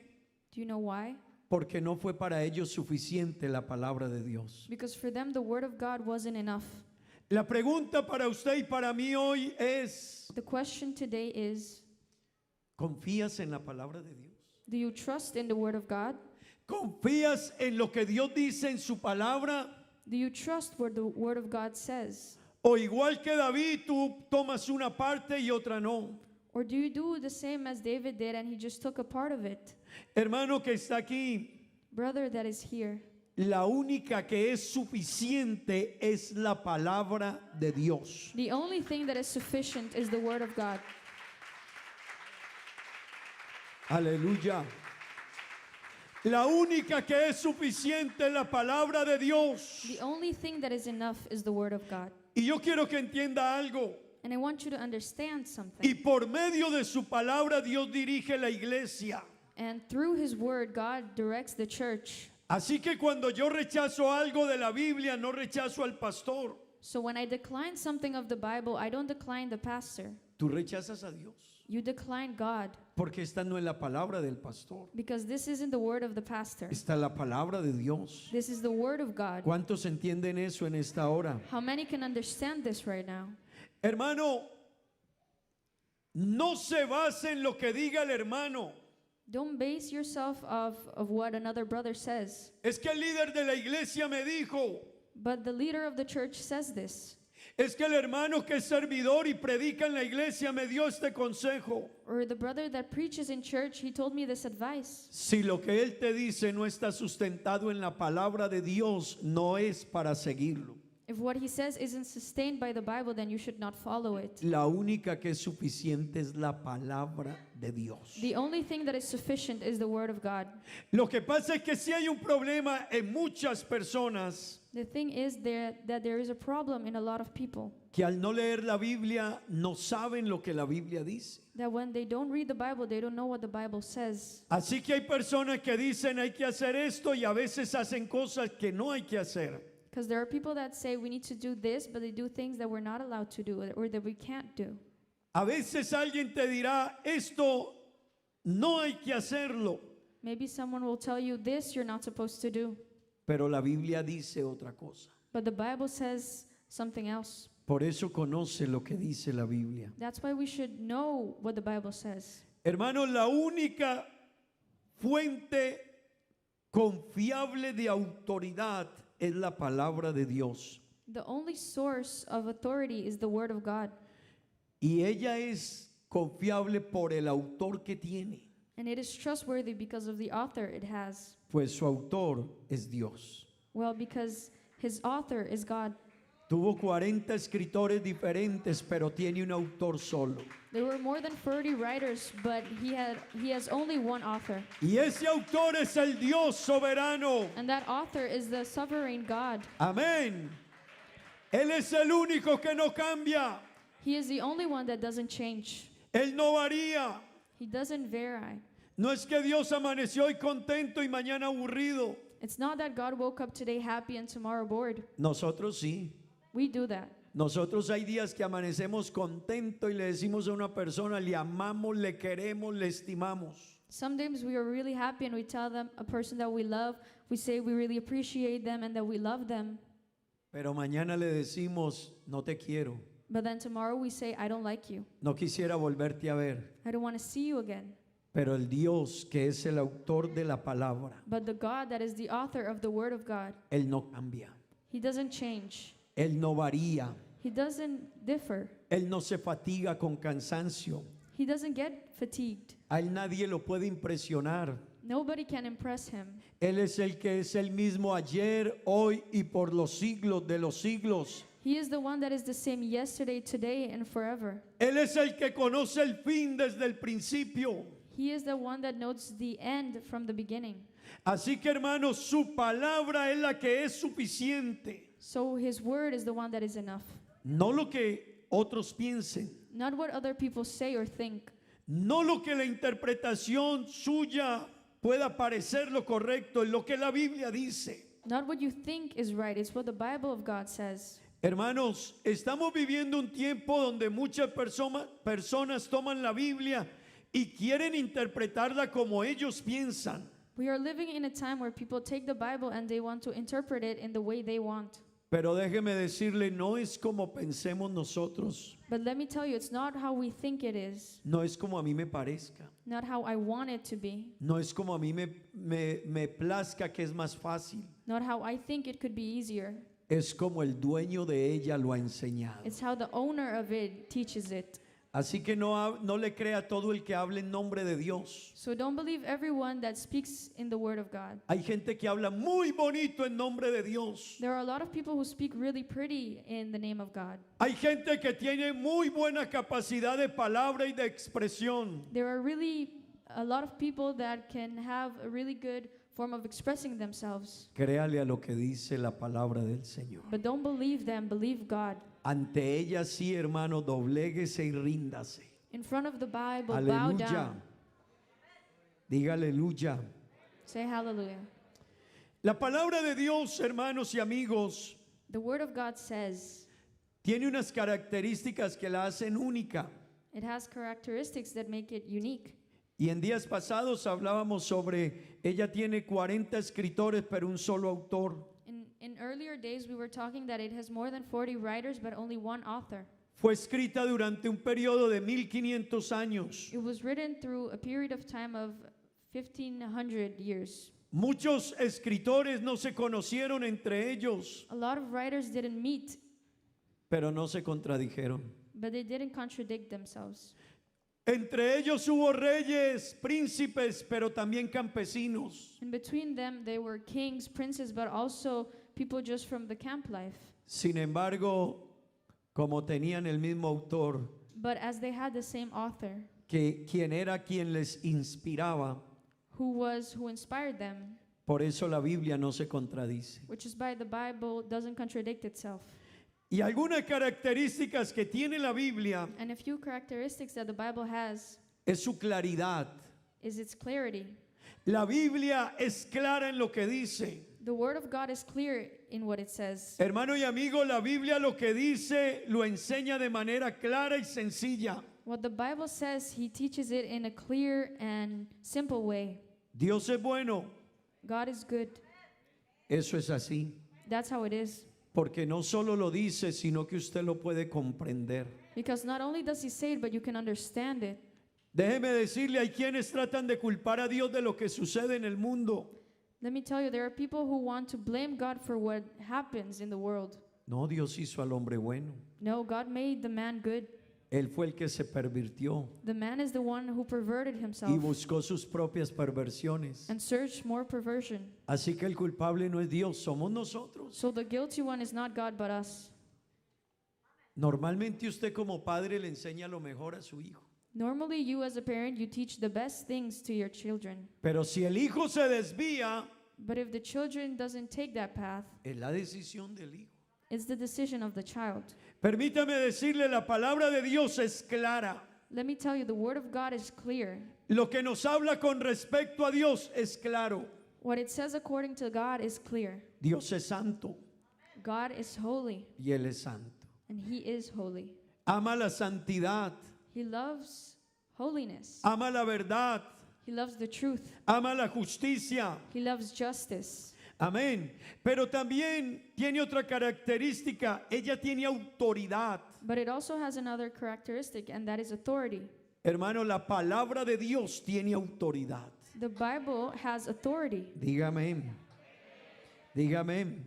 Do you know why? Porque no fue para ellos suficiente la palabra de Dios. Because for them the Word of God wasn't enough. La pregunta para usted y para mí hoy es, The question today is, ¿confías en la palabra de Dios? do you trust in the Word of God? ¿Confías en lo que Dios dice en su palabra? Do you trust what the Word of God says? O igual que David, tú tomas una parte y otra no. Or do you do the same as David did and he just took a part of it? Hermano que está aquí, Brother that is here, la única que es suficiente es la palabra de Dios. the only thing that is sufficient is the Word of God. Aleluya. La única que es suficiente es la palabra de Dios. The only thing that is enough is the Word of God. Y yo quiero que entienda algo. And I want you to understand something. Y por medio de su palabra Dios dirige la iglesia. And through His Word, God directs the church. Así que cuando yo rechazo algo de la Biblia, no rechazo al pastor. So when I decline something of the Bible, I don't decline the pastor. Tú rechazas a Dios. You decline God Porque esta no es la palabra del pastor. because this isn't the word of the pastor. Esta es la palabra de Dios. This is the Word of God. ¿Cuántos entienden eso en esta hora? How many can understand this right now? Hermano, no se base en lo que diga el hermano. Don't base yourself of what another brother says. Es que el líder de la iglesia me dijo. But the leader of the church says this. Es que el hermano que es servidor y predica en la iglesia me dio este consejo. Or the brother that preaches in church, he told me this advice. Si lo que él te dice no está sustentado en la palabra de Dios, no es para seguirlo. If what he says isn't sustained by the Bible, then you should not follow it. La única que es suficiente es la palabra de Dios. The only thing that is sufficient is the Word of God. Lo que pasa es que si hay un problema en muchas personas The thing is that there is a problem in a lot of people, que al no leer la Biblia no saben lo que la Biblia dice. that when they don't read the Bible, they don't know what the Bible says. Así que hay personas que dicen hay que hacer esto y a veces hacen cosas que no hay que hacer. Because there are people that say we need to do this, but they do things that we're not allowed to do or that we can't do. A veces alguien te dirá esto no hay que hacerlo, Maybe someone will tell you this you're not supposed to do, pero la Biblia dice otra cosa. but the Bible says something else. Por eso conoce lo que dice la Biblia. That's why we should know what the Bible says. Hermanos, la única fuente confiable de autoridad es la palabra de Dios. The only source of authority is the Word of God, Y ella es confiable por el autor que tiene, and it is trustworthy because of the author it has. pues su autor es Dios. Well, because his author is God. Tuvo 40 escritores diferentes, pero tiene un autor solo. There were more than 30 writers, but he has only one author. Y ese autor es el Dios soberano. And that author is the sovereign God. Amén. Él es el único que no cambia. He is the only one that doesn't change. Él no varía. He doesn't vary. No es que Dios amaneció hoy contento y mañana aburrido. It's not that God woke up today happy and tomorrow bored. Nosotros sí. We do that. Nosotros hay días que amanecemos contentos y le decimos a una persona, le amamos, le queremos, le estimamos. Sometimes we are really happy and we tell them, a person that we love, we say we really appreciate them and that we love them. Pero mañana le decimos, no te quiero. But then tomorrow we say, I don't like you. No quisiera volverte a ver. I don't want to see you again. Pero el Dios que es el autor de la palabra, But the God that is the author of the Word of God, Él no cambia. He doesn't change. Él no varía. He doesn't differ. Él no se fatiga con cansancio. He doesn't get fatigued. A Él nadie lo puede impresionar. Nobody can impress Him. Él es el que es el mismo ayer, hoy y por los siglos de los siglos. He is the one that is the same yesterday, today, and forever. Él es el que conoce el fin desde el principio. He is the one that knows the end from the beginning. Así que hermanos, su palabra es la que es suficiente. So His Word is the one that is enough. No lo que otros piensen. Not what other people say or think. No lo que la interpretación suya pueda parecer lo correcto, es lo que la Biblia dice. Not what you think is right. It's what the Bible of God says. Hermanos, estamos viviendo un tiempo donde muchas personas toman la Biblia y quieren interpretarla como ellos piensan. We are living in a time where people take the Bible and they want to interpret it in the way they want. Pero déjeme decirle, no es como pensemos nosotros. But let me tell you, it's not how we think it is. No es como a mí me parezca. Not how I want it to be. No es como a mí me plazca, que es más fácil. Not how I think it could be easier. Es como el dueño de ella lo ha enseñado. It's how the owner of it teaches it. Así que no le crea a todo el que hable en nombre de Dios. So don't believe everyone that speaks in the Word of God. Hay gente que habla muy bonito en nombre de Dios. There are a lot of people who speak really pretty in the name of God. Hay gente que tiene muy buena capacidad de palabra y de expresión. There are really a lot of people that can have a really good form of expressing themselves. Créale a lo que dice la palabra del Señor. But don't believe them, believe God. Ante ella sí, hermano, dobléguese y ríndase. In front of the Bible, bow Aleluya. down. Diga aleluya. Say hallelujah. La palabra de Dios, hermanos y amigos, The Word of God says tiene unas características que la hacen única. it has characteristics that make it unique. Y en días pasados hablábamos sobre, ella tiene 40 escritores, pero un solo autor. In earlier days, we were talking that it has more than 40 writers, but only one author. Fue escrita durante un periodo de 1500 años. It was written through a period of time of 1500 years. Muchos escritores no se conocieron entre ellos, A lot of writers didn't meet, pero no se contradijeron. but they didn't contradict themselves. Entre ellos hubo reyes, príncipes, pero también campesinos. In between them, they were kings, princes, but also people just from the camp life. Sin embargo, como tenían el mismo autor, But as they had the same author, que quien era quien les inspiraba, who inspired them, por eso la Biblia no se contradice. which is why the Bible doesn't contradict itself. Y algunas características que tiene la Biblia And a few characteristics that the Bible has es su claridad. is its clarity. La Biblia es clara en lo que dice. The Word of God is clear in what it says. Hermano y amigo, la Biblia lo que dice lo enseña de manera clara y sencilla. What the Bible says, He teaches it in a clear and simple way. Dios es bueno. God is good. Eso es así. That's how it is. Porque no solo lo dice, sino que usted lo puede comprender. Because not only does He say it, but you can understand it. Déjeme decirle, hay quienes tratan de culpar a Dios de lo que sucede en el mundo. Let me tell you, there are people who want to blame God for what happens in the world. No, Dios hizo al hombre bueno. No, God made the man good. Él fue el que se pervirtió The man is the one who perverted y himself buscó sus propias perversiones. and searched more perversion. Así que el culpable no es Dios, somos nosotros. So the guilty one is not God but us. Normalmente usted como padre le enseña lo mejor a su hijo. Normally, you as a parent, you teach the best things to your children. Pero si el hijo se desvía, But if the children doesn't take that path, es la decisión del hijo. it's the decision of the child. Permítame decirle, la palabra de Dios es clara. Let me tell you, the word of God is clear. Lo que nos habla con respecto a Dios es claro. What it says according to God is clear. Dios es santo God is holy, y Él es santo. and He is holy. Ama la santidad, He loves holiness. ama la verdad, He loves the truth. ama la justicia. He loves justice. Amén. Pero también tiene otra característica. Ella tiene autoridad. But it also has another characteristic, and that is authority. Hermano, la palabra de Dios tiene autoridad. The Bible has authority. Dígame. Dígame.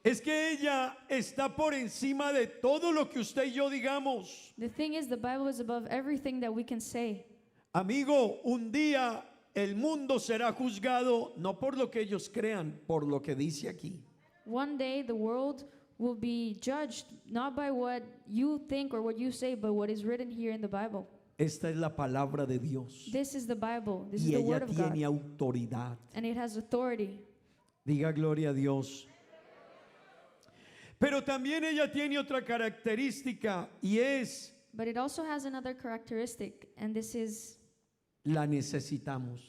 Es que ella está por encima de todo lo que usted y yo digamos. The thing is, the Bible is above everything that we can say. Amigo, un día el mundo será juzgado no por lo que ellos crean, por lo que dice aquí. One day, the world will be judged not by what you think or what you say, but what is written here in the Bible. Esta es la palabra de Dios. This is the Bible. This is Y the ella Word of God. tiene autoridad. And it has authority. Diga gloria a Dios. Pero también ella tiene otra característica y es But it also has another characteristic, and this is la necesitamos.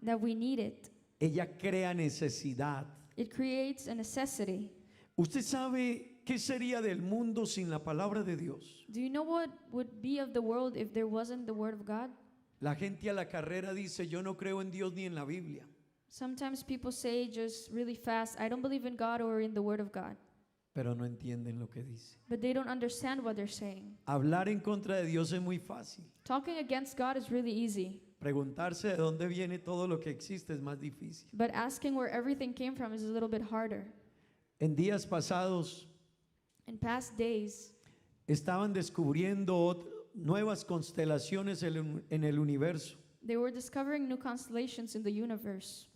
that we need it. Ella crea necesidad. It creates a necessity. ¿Usted sabe qué sería del mundo sin la palabra de Dios? Do you know what would be of the world if there wasn't the Word of God? La gente a la carrera dice, yo no creo en Dios ni en la Biblia. Sometimes people say just really fast, I don't believe in God or in the Word of God. Pero no entienden lo que dice. But they don't understand what they're saying. Hablar en contra de Dios es muy fácil. Talking against God is really easy. Preguntarse de dónde viene todo lo que existe es más difícil. But asking where everything came from is a little bit harder. En días pasados In past days, estaban descubriendo nuevas constelaciones en el universo. they were discovering new constellations in the universe.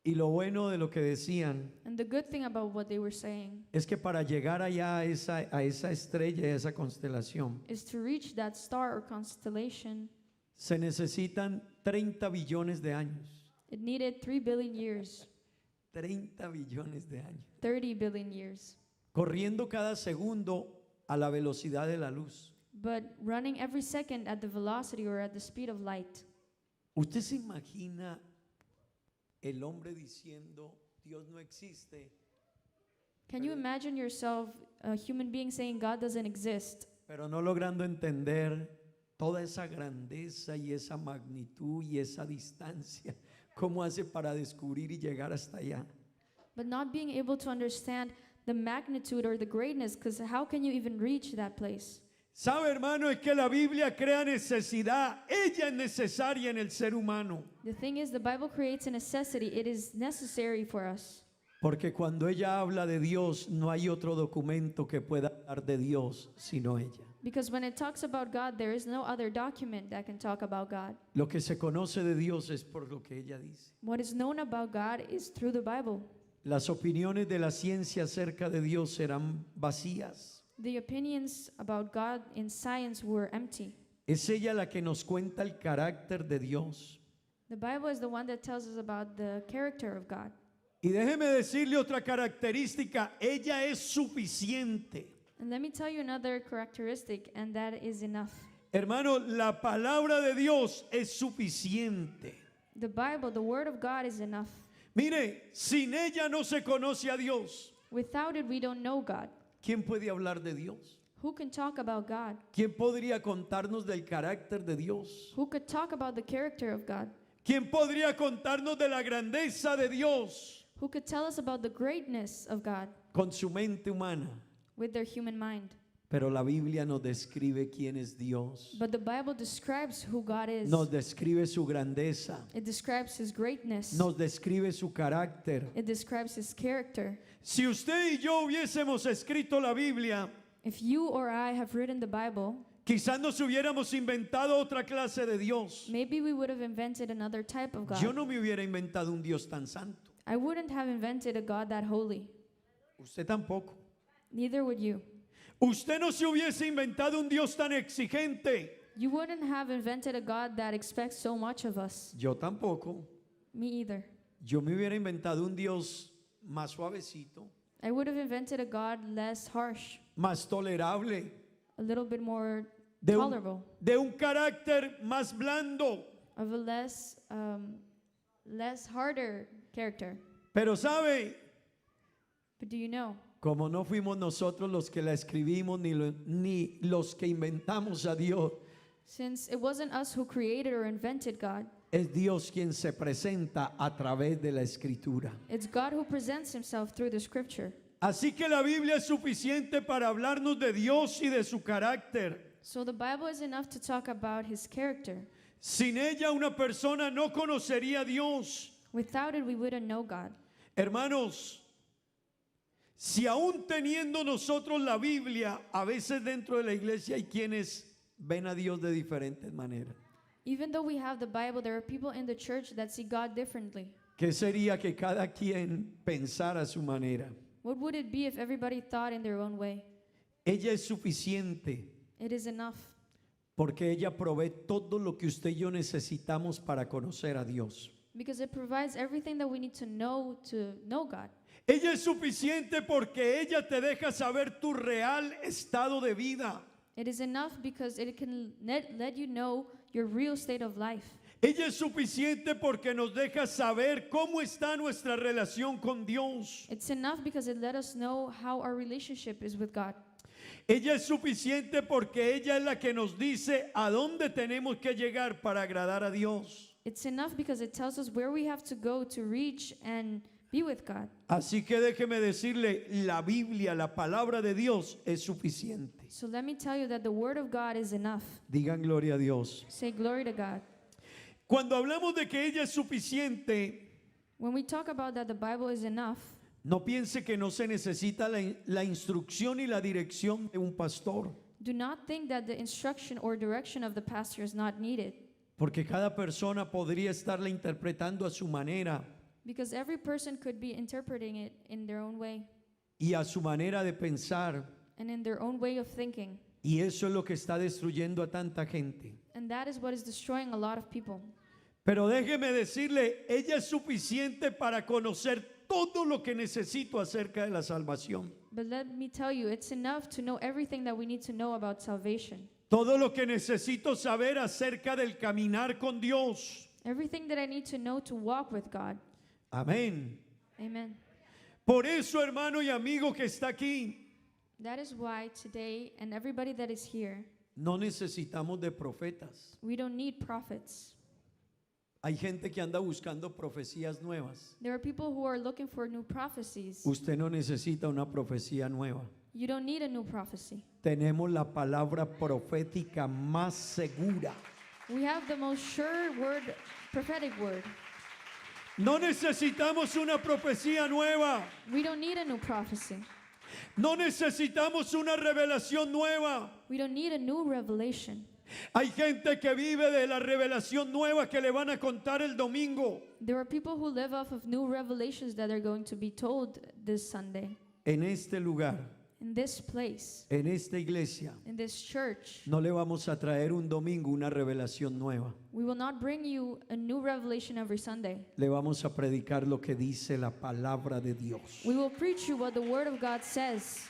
Y lo bueno de lo que decían And the good thing about what they were saying es que para llegar allá a esa estrella, a esa constelación, is to reach that star or constellation, se necesitan 30 billones de años. it needed 3 billion years, 30 billones de años. 30 billion years. Corriendo cada segundo a la velocidad de la luz. But running every second at the velocity or at the speed of light. ¿Usted se imagina el hombre diciendo, Dios no existe, Can you imagine yourself, a human being, saying God doesn't exist, pero no logrando entender toda esa grandeza y esa magnitud y esa distancia? ¿Cómo hace para descubrir y llegar hasta allá? but not being able to understand the magnitude or the greatness? Because how can you even reach that place? ¿Sabe, hermano? Es que la Biblia crea necesidad. Ella es necesaria en el ser humano. The thing is, the Bible creates a necessity. It is necessary for us. Porque cuando ella habla de Dios, no hay otro documento que pueda hablar de Dios sino ella. Because when it talks about God, there is no other document that can talk about God. Lo que se conoce de Dios es por lo que ella dice. What is known about God is through the Bible. Las opiniones de la ciencia acerca de Dios serán vacías. The opinions about God in science were empty. Es ella la que nos cuenta el carácter de Dios. The Bible is the one that tells us about the character of God. Y déjeme decirle otra característica, ella es suficiente. And let me tell you another characteristic, and that is enough. Hermano, la palabra de Dios es suficiente. The Bible, the Word of God, is enough. Mire, sin ella no se conoce a Dios. Without it, we don't know God. ¿Quién puede hablar de Dios? Who can talk about God? ¿Quién podría contarnos del carácter de Dios? Who could talk about the character of God? ¿Quién podría contarnos de la grandeza de Dios Who could tell us about the greatness of God con su mente humana? with their human mind? Pero la Biblia nos describe quién es Dios. But the Bible describes who God is. Nos describe su grandeza. It describes His greatness. Nos describe su carácter. It describes His character. Si usted y yo hubiésemos escrito la Biblia, If you or I have written the Bible, quizás nos hubiéramos inventado otra clase de Dios. maybe we would have invented another type of God. Yo no me hubiera inventado un Dios tan santo. I wouldn't have invented a God that holy. Usted tampoco. Neither would you. Usted no se hubiese inventado un Dios tan exigente. You wouldn't have invented a God that expects so much of us. Yo tampoco. Me either. Yo me hubiera inventado un Dios más suavecito, I would have invented a God less harsh, más tolerable, a little bit more de tolerable, de un carácter más blando. of a less harder character. Pero sabe, But do you know? como no fuimos nosotros los que la escribimos ni los que inventamos a Dios, Since it wasn't us who created or invented God, es Dios quien se presenta a través de la escritura. it's God who presents himself through the scripture. Así que la Biblia es suficiente para hablarnos de Dios y de su carácter. So the Bible is enough to talk about his character. Sin ella una persona no conocería a Dios. Without it, we wouldn't know God. Hermanos, si aún teniendo nosotros la Biblia, a veces dentro de la iglesia hay quienes ven a Dios de diferentes maneras. Even though we have the Bible, there are people in the church that see God differently. ¿Qué sería que cada quien pensara a su manera? What would it be if everybody thought in their own way? Ella es suficiente It is enough porque ella provee todo lo que usted y yo necesitamos para conocer a Dios. because it provides everything that we need to know God. Ella es suficiente porque ella te deja saber tu real estado de vida. It is enough because it can let you know your real state of life. Ella es suficiente porque nos deja saber cómo está nuestra relación con Dios. It's enough because it let us know how our relationship is with God. Ella es suficiente porque ella es la que nos dice a dónde tenemos que llegar para agradar a Dios. It's enough because it tells us where we have to go to reach and be with God. Así que déjeme decirle, la Biblia, la palabra de Dios es suficiente. So let me tell you that the word of God is enough. Digan gloria a Dios. Say glory to God. Cuando hablamos de que ella es suficiente, When we talk about that the Bible is enough, no piense que no se necesita la instrucción y la dirección de un pastor, do not think that the instruction or direction of the pastor is not needed, porque cada persona podría estarla interpretando a su manera because every person could be interpreting it in their own way y a su manera de pensar, and in their own way of thinking. y eso es lo que está destruyendo a tanta gente. And that is what is destroying a lot of people. Pero déjeme decirle, ella es suficiente para conocer todo lo que necesito acerca de la salvación. But let me tell you, it's enough to know everything that we need to know about salvation. Todo lo que necesito saber acerca del caminar con Dios. Everything that I need to know to walk with God. Amén. Amen. Por eso, hermano y amigo que está aquí, That is why today, and everybody that is here, no necesitamos de profetas. we don't need prophets. Hay gente que anda buscando profecías nuevas. There are people who are looking for new prophecies. Usted no necesita una profecía nueva. You don't need a new prophecy. Tenemos la palabra profética más segura. We have the most sure word, prophetic word. No necesitamos una profecía nueva. We don't need a new prophecy. No necesitamos una revelación nueva. We don't need a new revelation. Hay gente que vive de la revelación nueva que le van a contar el domingo. There are people who live off of new revelations that are going to be told this Sunday. En este lugar, In this place, en esta iglesia, in this church, no le vamos a traer un domingo una revelación nueva. we will not bring you a new revelation every Sunday. Le vamos a predicar lo que dice la palabra de Dios. We will preach you what the Word of God says.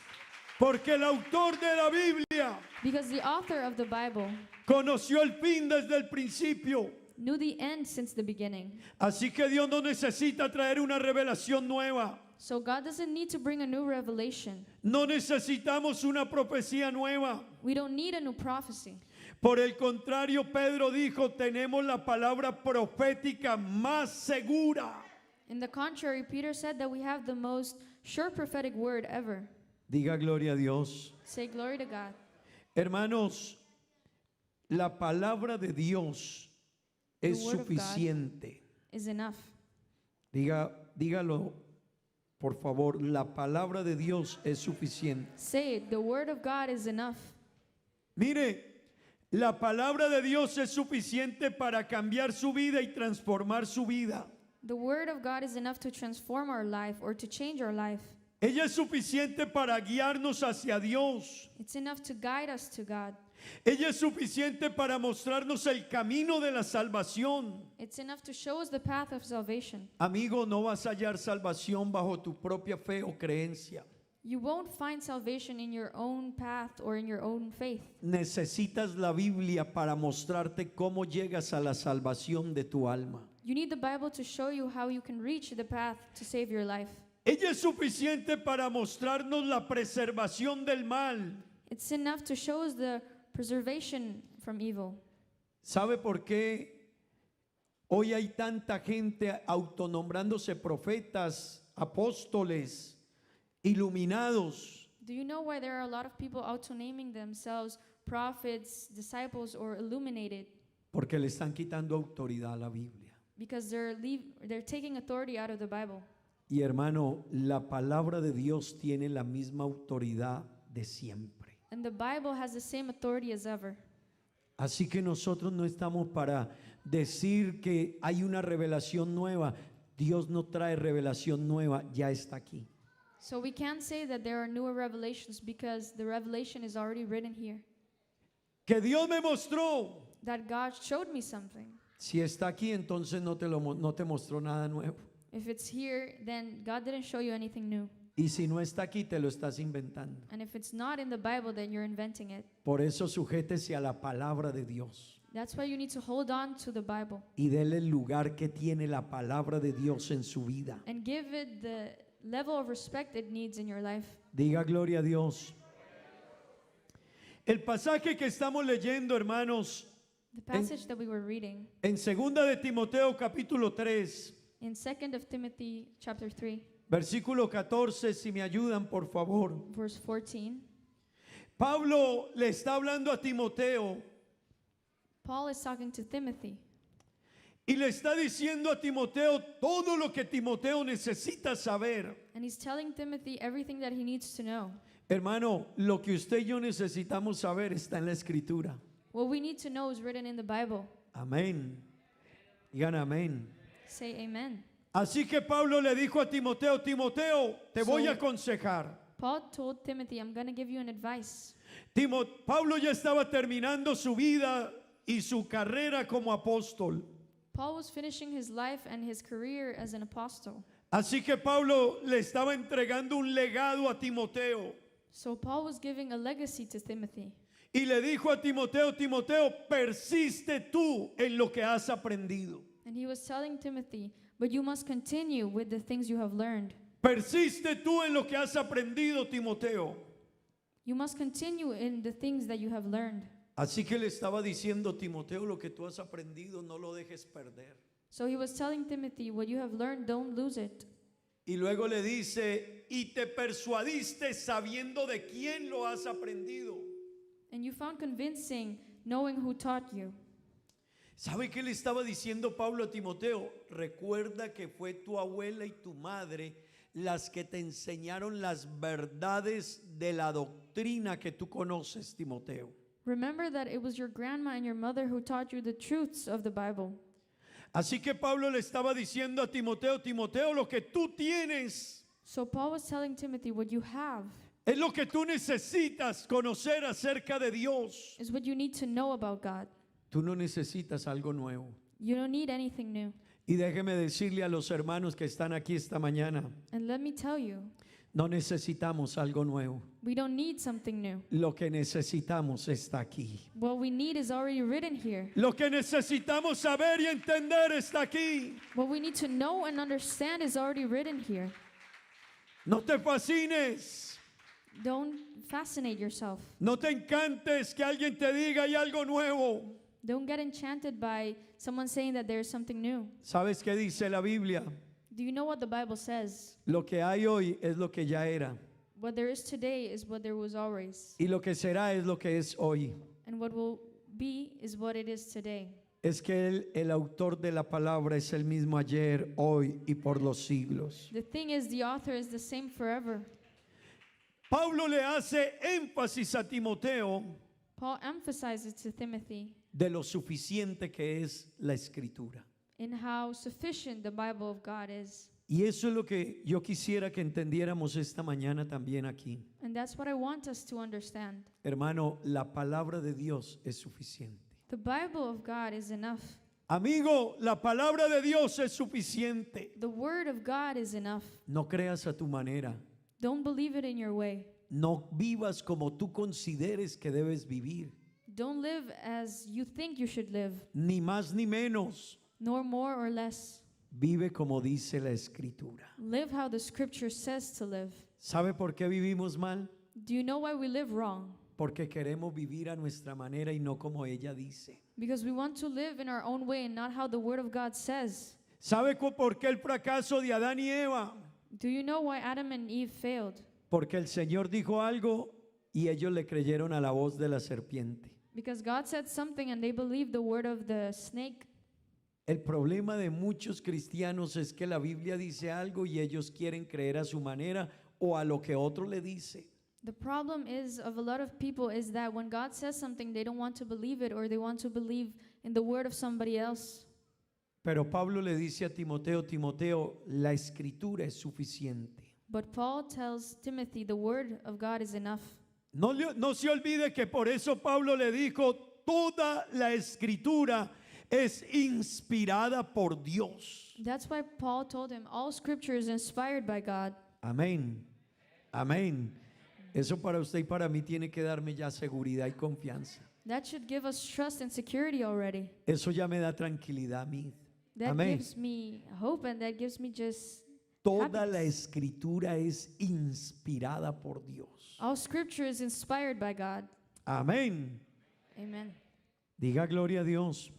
Porque el autor de la Biblia Because the author of the Bible conoció el fin desde el principio. knew the end since the beginning. Así que Dios no necesita traer una revelación nueva. So God doesn't need to bring a new revelation. No necesitamos una profecía nueva. We don't need a new prophecy. Por el contrario, Pedro dijo, tenemos la palabra profética más segura. In the contrary, Peter said that we have the most sure prophetic word ever. Diga gloria a Dios. Say glory to God. Hermanos, la palabra de Dios es The word of God. suficiente. Is enough. Dígalo, por favor, la palabra de Dios es suficiente. Say it. The word of God is enough. Mire, la palabra de Dios es suficiente para cambiar su vida y transformar su vida. The word of God is enough to transform our life or to change our life. Ella es suficiente para guiarnos hacia Dios. It's enough to guide us to God. Ella es suficiente para mostrarnos el camino de la salvación. It's enough to show us the path of salvation. Amigo, no vas a hallar salvación bajo tu propia fe o creencia. You won't find salvation in your own path or in your own faith. Necesitas la Biblia para mostrarte cómo llegas a la salvación de tu alma. You need the Bible to show you how you can reach the path to save your life. Ella es suficiente para mostrarnos la preservación del mal. It's enough to show us the preservation from evil. ¿Sabe por qué hoy hay tanta gente autonombrándose profetas, apóstoles, iluminados? Do you know why there are a lot of people auto-naming themselves prophets, disciples, or illuminated? Porque le están quitando autoridad a la Biblia. Because they're taking authority out of the Bible. Y hermano, la palabra de Dios tiene la misma autoridad de siempre. And the Bible has the same authority as ever. Así que nosotros no estamos para decir que hay una revelación nueva. Dios no trae revelación nueva, ya está aquí. So we can't say that there are newer revelations because the revelation is already written here. Que Dios me mostró. That God showed me something. Si está aquí, entonces no te mostró nada nuevo. If it's here, then God didn't show you anything new. Y si no está aquí, te lo estás inventando. And if it's not in the Bible, then you're inventing it. Por eso sujétese a la palabra de Dios That's why you need to hold on to the Bible y déle el lugar que tiene la palabra de Dios en su vida. and give it the level of respect it needs in your life. Diga gloria a Dios. El pasaje que estamos leyendo, hermanos, The passage that we were reading en 2 de Timoteo capítulo 3, in 2 of Timothy chapter 3, versículo 14, si me ayudan por favor. verse 14, Pablo le está hablando a Timoteo Paul is talking to Timothy. y le está diciendo a Timoteo todo lo que Timoteo necesita saber. And he's telling Timothy everything that he needs to know. Hermano, lo que usted y yo necesitamos saber está en la Escritura. What we need to know is written in the Bible. Amén. Digan amén. Say amen. Así que Pablo le dijo a Timoteo, Timoteo, te voy a aconsejar. Paul told Timothy, I'm going to give you an advice. Pablo ya estaba terminando su vida y su carrera como apóstol. Paul was finishing his life and his career as an apostle. Así que Pablo le estaba entregando un legado a Timoteo. So Paul was giving a legacy to Timothy. Y le dijo a Timoteo, Timoteo, persiste tú en lo que has aprendido. And he was telling Timothy, but you must continue with the things you have learned. Persiste tú en lo que has aprendido, Timoteo. You must continue in the things that you have learned. Así que le estaba diciendo, Timoteo, lo que tú has aprendido no lo dejes perder. So he was telling Timothy, what you have learned, don't lose it. Y luego le dice, y te persuadiste sabiendo de quién lo has aprendido. And you found convincing knowing who taught you. ¿Sabe qué le estaba diciendo Pablo a Timoteo? Recuerda que fue tu abuela y tu madre las que te enseñaron las verdades de la doctrina que tú conoces, Timoteo. Remember that it was your grandma and your mother who taught you the truths of the Bible. Así que Pablo le estaba diciendo a Timoteo, Timoteo, lo que tú tienes So Paul was telling Timothy, what you have es lo que tú necesitas conocer acerca de Dios. is what you need to know about God. Tú no necesitas algo nuevo. You don't need anything new. Y déjeme decirle a los hermanos que están aquí esta mañana, And let me tell you, no necesitamos algo nuevo. we don't need something new. Lo que necesitamos está aquí. What we need is already written here. Lo que necesitamos saber y entender está aquí. What we need to know and understand is already written here. No te fascines. Don't fascinate yourself. No te encantes que alguien te diga hay algo nuevo. Don't get enchanted by someone saying that there's something new. ¿Sabes qué dice la Biblia? Do you know what the Bible says? Lo que hay hoy es lo que ya era. What there is today is what there was always. Y lo que será es lo que es hoy. And what will be is what it is today. Es que el autor de la palabra es el mismo ayer, hoy y por los siglos. The thing is, the author is the same forever. Pablo le hace énfasis a Timoteo Paul emphasizes to Timothy de lo suficiente que es la escritura. in how sufficient the Bible of God is. Y eso es lo que yo quisiera que entendiéramos esta mañana también aquí. And that's what I want us to understand. Hermano, la palabra de Dios es suficiente. The Bible of God is enough. Amigo, la palabra de Dios es suficiente. The Word of God is enough. No creas a tu manera. Don't believe it in your way. No vivas como tú consideres que debes vivir. Don't live as you think you should live, Ni más ni menos. nor more or less. Vive como dice la Escritura. Live how the Scripture says to live. ¿Sabe por qué vivimos mal? Do you know why we live wrong? Porque queremos vivir a nuestra manera y no como ella dice. Because we want to live in our own way and not how the Word of God says. ¿Sabe por qué el fracaso de Adán y Eva? Do you know why Adam and Eve failed? Porque el Señor dijo algo y ellos le creyeron a la voz de la serpiente. Because God said something and they believed the word of the snake. El problema de muchos cristianos es que la Biblia dice algo y ellos quieren creer a su manera o a lo que otro le dice. The problem is of a lot of people is that when God says something, they don't want to believe it, or they want to believe in the word of somebody else. Pero Pablo le dice a Timoteo, Timoteo, la escritura es suficiente. But Paul tells Timothy the word of God is enough. No se olvide que por eso Pablo le dijo, toda la escritura es inspirada por Dios. That's why Paul told him all scripture is inspired by God. Amén. Amén. Eso para usted y para mí tiene que darme ya seguridad y confianza. That should give us trust and security already. Eso ya me da tranquilidad a mí. That Amén. gives me hope and that gives me just Toda la happiness. escritura es inspirada por Dios. All scripture is inspired by God. Amén. Amen. Diga gloria a Dios.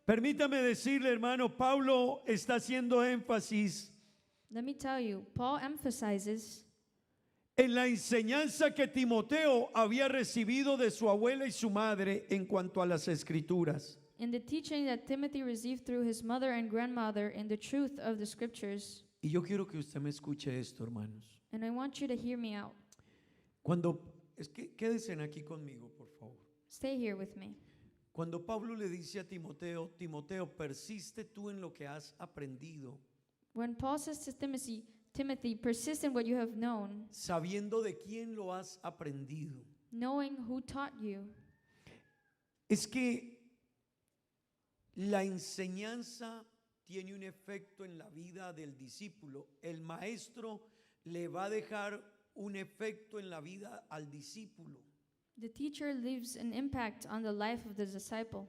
Permítame decirle, hermano, Pablo está haciendo énfasis Let me tell you, Paul emphasizes en la enseñanza que Timoteo había recibido de su abuela y su madre en cuanto a las escrituras. in the teaching that Timothy received through his mother and grandmother in the truth of the scriptures. Y yo quiero que usted me escuche esto, hermanos. And I want you to hear me out. Quédense aquí conmigo, por favor. Stay here with me. Cuando Pablo le dice a Timoteo, Timoteo, persiste tú en lo que has aprendido, When Paul says to Timothy, persist in what you have known, sabiendo de quién lo has aprendido. knowing who taught you. Es que la enseñanza tiene un efecto en la vida del discípulo. El maestro le va a dejar un efecto en la vida al discípulo. The teacher leaves an impact on the life of the disciple.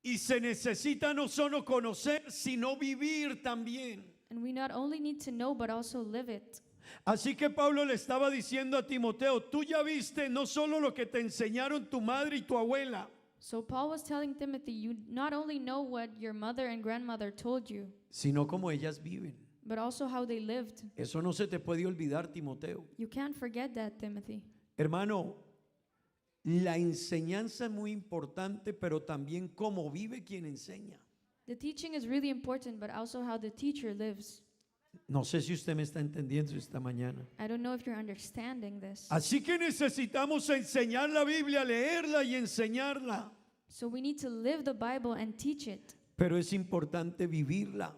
Y se necesita no solo conocer, sino vivir también. And we not only need to know, but also live it. Así que Pablo le estaba diciendo a Timoteo, tú ya viste no solo lo que te enseñaron tu madre y tu abuela, So Paul was telling Timothy, you not only know what your mother and grandmother told you, sino como ellas viven. but also how they lived. Eso no se te puede olvidar, Timoteo. You can't forget that, Timothy. Hermano, la enseñanza es muy importante, pero también cómo vive quien enseña. The teaching is really important, but also how the teacher lives. No sé si usted me está entendiendo esta mañana. I don't know if you're understanding this. Así que necesitamos enseñar la Biblia, leerla y enseñarla. So we need to live the Bible and teach it, Pero es importante vivirla.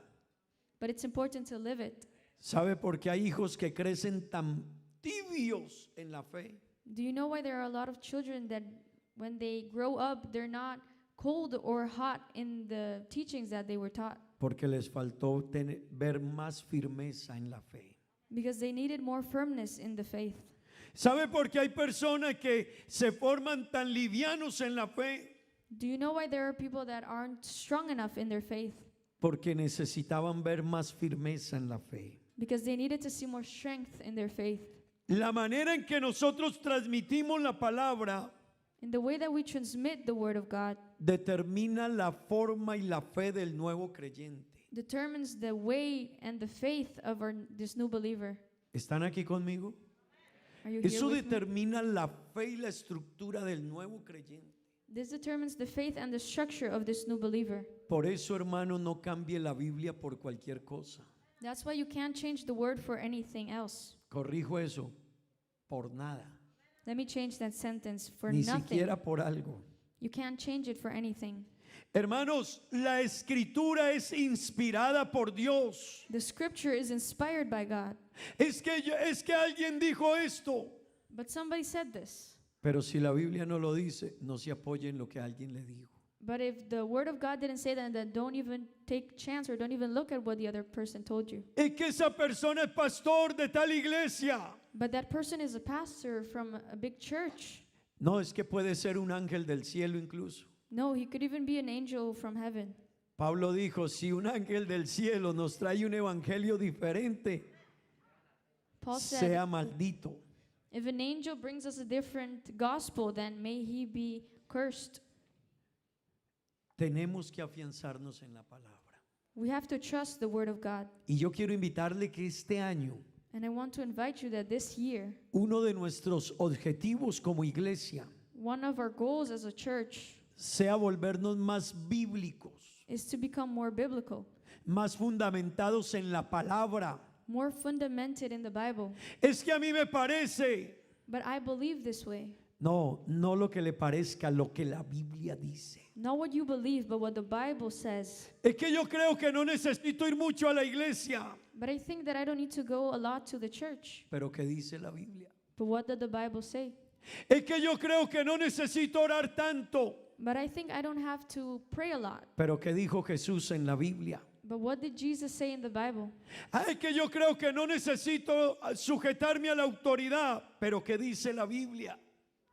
but it's important to live it. ¿Sabe por qué hay hijos que crecen tan tibios en la fe? Do you know why there are a lot of children that when they grow up, they're not cold or hot in the teachings that they were taught? Porque les faltó ver más firmeza en la fe. Because they needed more firmness in the faith. ¿Sabe por qué hay personas que se forman tan livianos en la fe? Do you know why there are people that aren't strong enough in their faith? Porque necesitaban ver más firmeza en la fe. Because they needed to see more strength in their faith. La manera en que nosotros transmitimos la palabra In the way that we transmit the word of God determina la forma y la fe del nuevo creyente. determines the way and the faith of this new believer. ¿Están aquí conmigo? Are you here Eso with me? determina la fe y la estructura del nuevo creyente. This determines the faith and the structure of this new believer. Por eso, hermano, no cambie la Biblia por cualquier cosa. That's why you can't change the word for anything else. Corrijo eso, por nada, Let me change that sentence for ni nothing. siquiera por algo. You can't change it for anything. Hermanos, la escritura es inspirada por Dios. The scripture is inspired by God. Es que alguien dijo esto. But somebody said this. Pero si la Biblia no lo dice, no se apoye en lo que alguien le dijo. But if the word of God didn't say that, then don't even take chance or don't even look at what the other person told you. Es que esa persona es pastor de tal iglesia. But that person is a pastor from a big church. No, es que puede ser un ángel del cielo incluso. No, he could even be an angel from heaven. Pablo dijo, si un ángel del cielo nos trae un evangelio diferente, Paul said, sea maldito. if an angel brings us a different gospel, then may he be cursed. Tenemos que afianzarnos en la palabra. We have to trust the word of God. Y yo quiero invitarle que este año, And I want to invite you that this year, uno de nuestros objetivos como iglesia one of our goals as a church sea volvernos más bíblicos, is to become more biblical, más fundamentados en la palabra. more fundamented in the Bible. Es que a mí me parece, But I believe this way. no lo que le parezca, lo que la Biblia dice. Not what you believe, but what the Bible says. Es que yo creo que no necesito ir mucho a la iglesia, But I think that I don't need to go a lot to the church. pero ¿qué dice la Biblia? But what did the Bible say? Es que yo creo que no necesito orar tanto, But I think I don't have to pray a lot. pero ¿qué dijo Jesús en la Biblia? But what did Jesus say in the Bible? Es que yo creo que no necesito sujetarme a la autoridad, pero ¿qué dice la Biblia?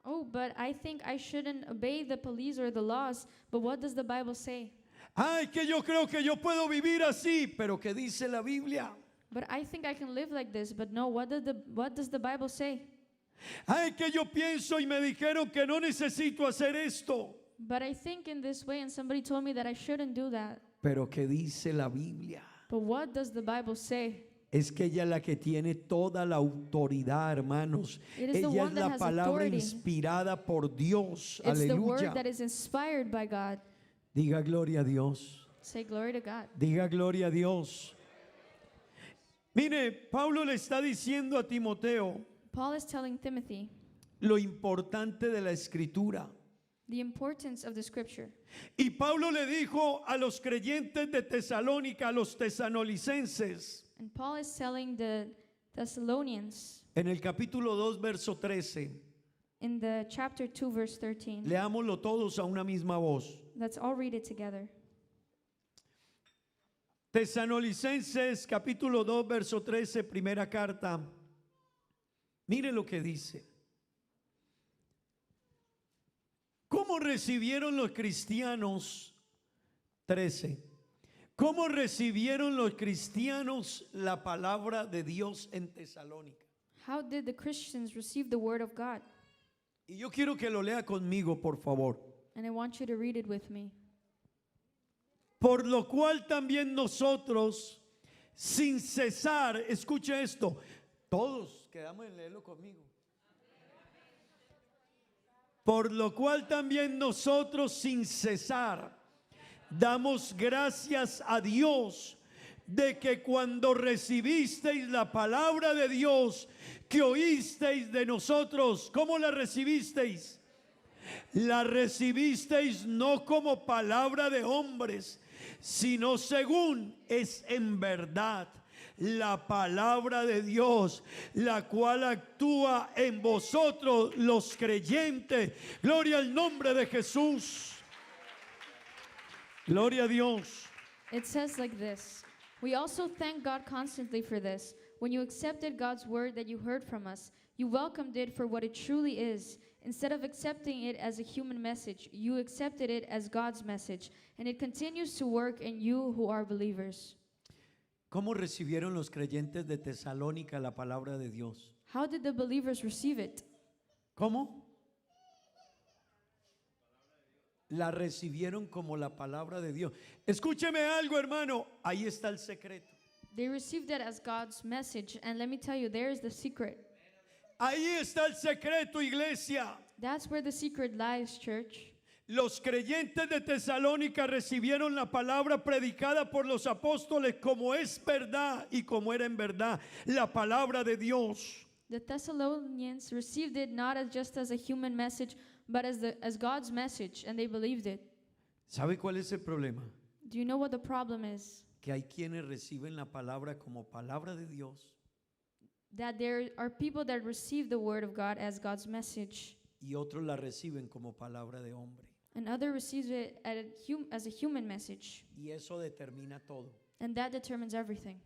Oh, but I think I shouldn't obey the police or the laws. But what does the Bible say? Es que yo creo que yo puedo vivir así, pero ¿qué dice la Biblia? But I think I can live like this. But no, what does the Bible say? Es que yo pienso y me dijeron que no necesito hacer esto, But I think in this way, and somebody told me that I shouldn't do that. pero ¿qué dice la Biblia? But what does the Bible say? Es que ella es la que tiene toda la autoridad, hermanos. It is the Ella one es that la has palabra authority. inspirada por Dios. It's the word Aleluya. that is inspired by God. Diga gloria a Dios. Say glory to God. Diga gloria a Dios. Mire, Pablo le está diciendo a Timoteo Paul is telling Timothy lo importante de la escritura. the importance of the scripture. Y Pablo le dijo a los creyentes de Tesalónica, a los tesanolicenses, And Paul is telling the Thessalonians en el capítulo 2, verso 13. in the chapter 2, verse 13. Leámoslo todos a una misma voz. Let's all read it together. Tesanolicenses capítulo 2 verso 13, primera carta. Mire lo que dice. ¿Cómo recibieron los cristianos? 13. ¿Cómo recibieron los cristianos la palabra de Dios en Tesalónica? How did the Christians receive the word of God? Y yo quiero que lo lea conmigo, por favor. And I want you to read it with me. Por lo cual también nosotros, sin cesar, escuche esto, todos quedamos en leerlo conmigo. Por lo cual también nosotros, sin cesar, damos gracias a Dios de que cuando recibisteis la palabra de Dios que oísteis de nosotros, ¿cómo la recibisteis? La recibisteis no como palabra de hombres, sino según es en verdad la palabra de Dios, la cual actúa en vosotros los creyentes. Gloria al nombre de Jesús. Gloria a Dios. It says like this. We also thank God constantly for this. When you accepted God's word that you heard from us, you welcomed it for what it truly is. Instead of accepting it as a human message, you accepted it as God's message, and it continues to work in you who are believers. ¿Cómo recibieron los creyentes de Tesalónica la palabra de Dios? How did the believers receive it? ¿Cómo? La recibieron como la palabra de Dios. Escúcheme algo, hermano. Ahí está el secreto. They received it as God's message, and let me tell you, there is the secret. Ahí está el secreto, iglesia. That's where the secret lies, church. Los creyentes de Tesalónica recibieron la palabra predicada por los apóstoles como es verdad y como era en verdad la palabra de Dios. The Thessalonians received it not as just as a human message, but as God's message, and they believed it. ¿Sabe cuál es el problema? Do you know what the problem is? Que hay quienes reciben la palabra como palabra de Dios That there are people that receive the word of God as God's message, y otros la reciben como palabra de hombre. and other receives it as a human message, Y eso determina todo. and that determines everything.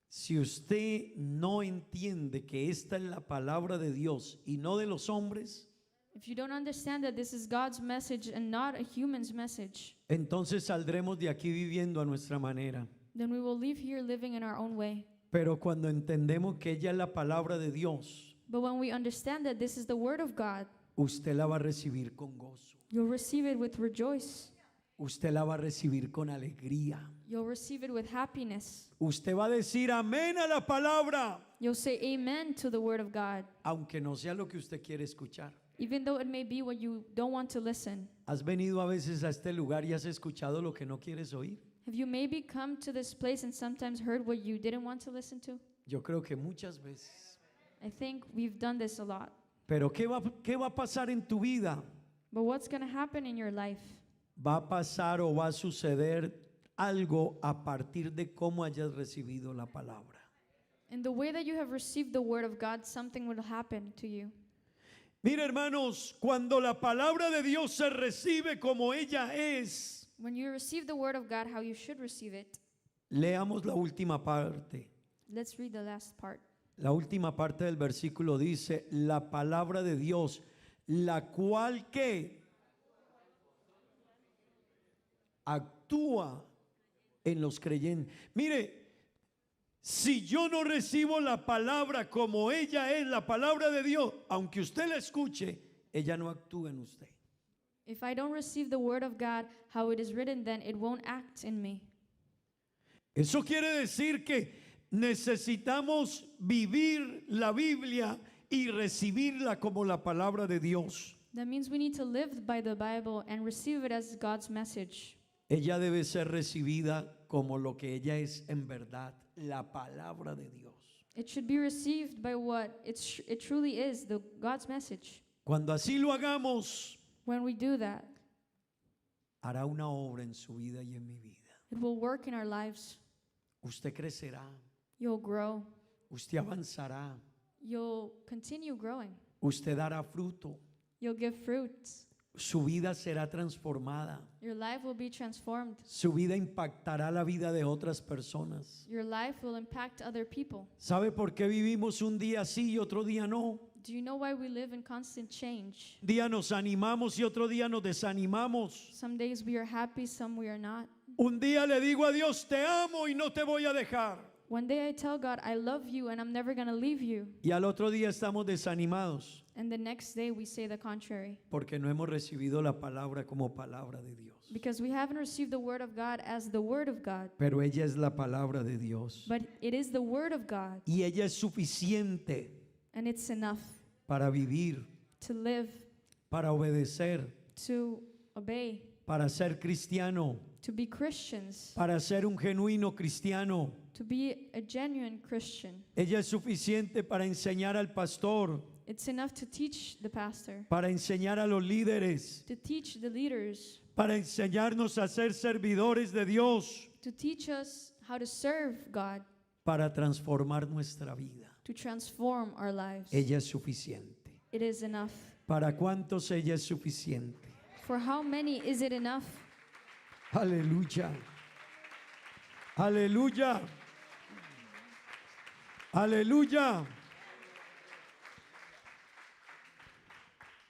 Si usted no entiende que esta es la palabra de Dios y no de los hombres, If you don't understand that this is God's message and not a human's message, entonces saldremos de aquí viviendo a nuestra manera. then we will leave here living in our own way. Pero cuando entendemos que ella es la palabra de Dios, But when we understand that this is the word of God, usted la va a recibir con gozo. you'll receive it with rejoice. Usted la va a recibir con alegría. You'll receive it with happiness. Usted va a decir amén a la palabra, You'll say amen to the word of God, aunque no sea lo que usted quiere escuchar. even though it may be what you don't want to listen. ¿Has venido a veces a este lugar y has escuchado lo que no quieres oír? Have you maybe come to this place and sometimes heard what you didn't want to listen to? Yo creo que muchas veces. I think we've done this a lot. Pero qué va a pasar en tu vida? But what's going to happen in your life? Va a pasar o va a suceder algo a partir de cómo hayas recibido la palabra. In the way that you have received the word of God, something will happen to you. Mira, hermanos, cuando la palabra de Dios se recibe como ella es, When you receive the word of God, how you should receive it, leamos la última parte. let's read the last part. La última parte del versículo dice, la palabra de Dios, la cual que actúa en los creyentes. Mire, si yo no recibo la palabra como ella es, la palabra de Dios, aunque usted la escuche, ella no actúa en usted. If I don't receive the word of God, how it is written, then it won't act in me. Eso quiere decir que necesitamos vivir la Biblia y recibirla como la palabra de Dios. That means we need to live by the Bible and receive it as God's message. Ella debe ser recibida como lo que ella es en verdad, la palabra de Dios. It should be received by what it truly is, the God's message. Cuando así lo hagamos, When we do that, hará una obra en su vida y en mi vida. it will work in our lives. Usted crecerá, You'll grow. usted avanzará, You'll continue growing. usted dará fruto, You'll give fruits. su vida será transformada, Your life will be transformed. su vida impactará la vida de otras personas. Your life will impact other people. ¿Sabe por qué vivimos un día sí y otro día no? Do you know why we live in constant change? Un día nos animamos y otro día nos desanimamos. Some days we are happy, some we are not. Un día le digo a Dios, te amo y no te voy a dejar. One day I tell God, I love you and I'm never going to leave you. Y al otro día estamos desanimados And the next day we say the contrary. porque no hemos recibido la palabra como palabra de Dios. Because we haven't received the word of God as the word of God. Pero ella es la palabra de Dios. But it is the word of God. Y ella es suficiente And it's enough para vivir, to live, para obedecer, to obey, para ser cristiano, to be Christians, para ser un genuino cristiano. to be a genuine Christian. Ella es suficiente para enseñar al pastor, It's enough to teach the pastor, para enseñar a los líderes, to teach the leaders, para enseñarnos a ser servidores de Dios, to teach us how to serve God, para transformar nuestra vida. to transform our lives. Ella es suficiente. It is enough. ¿Para cuántos ella es suficiente? For how many is it enough? Aleluya. Aleluya. Aleluya.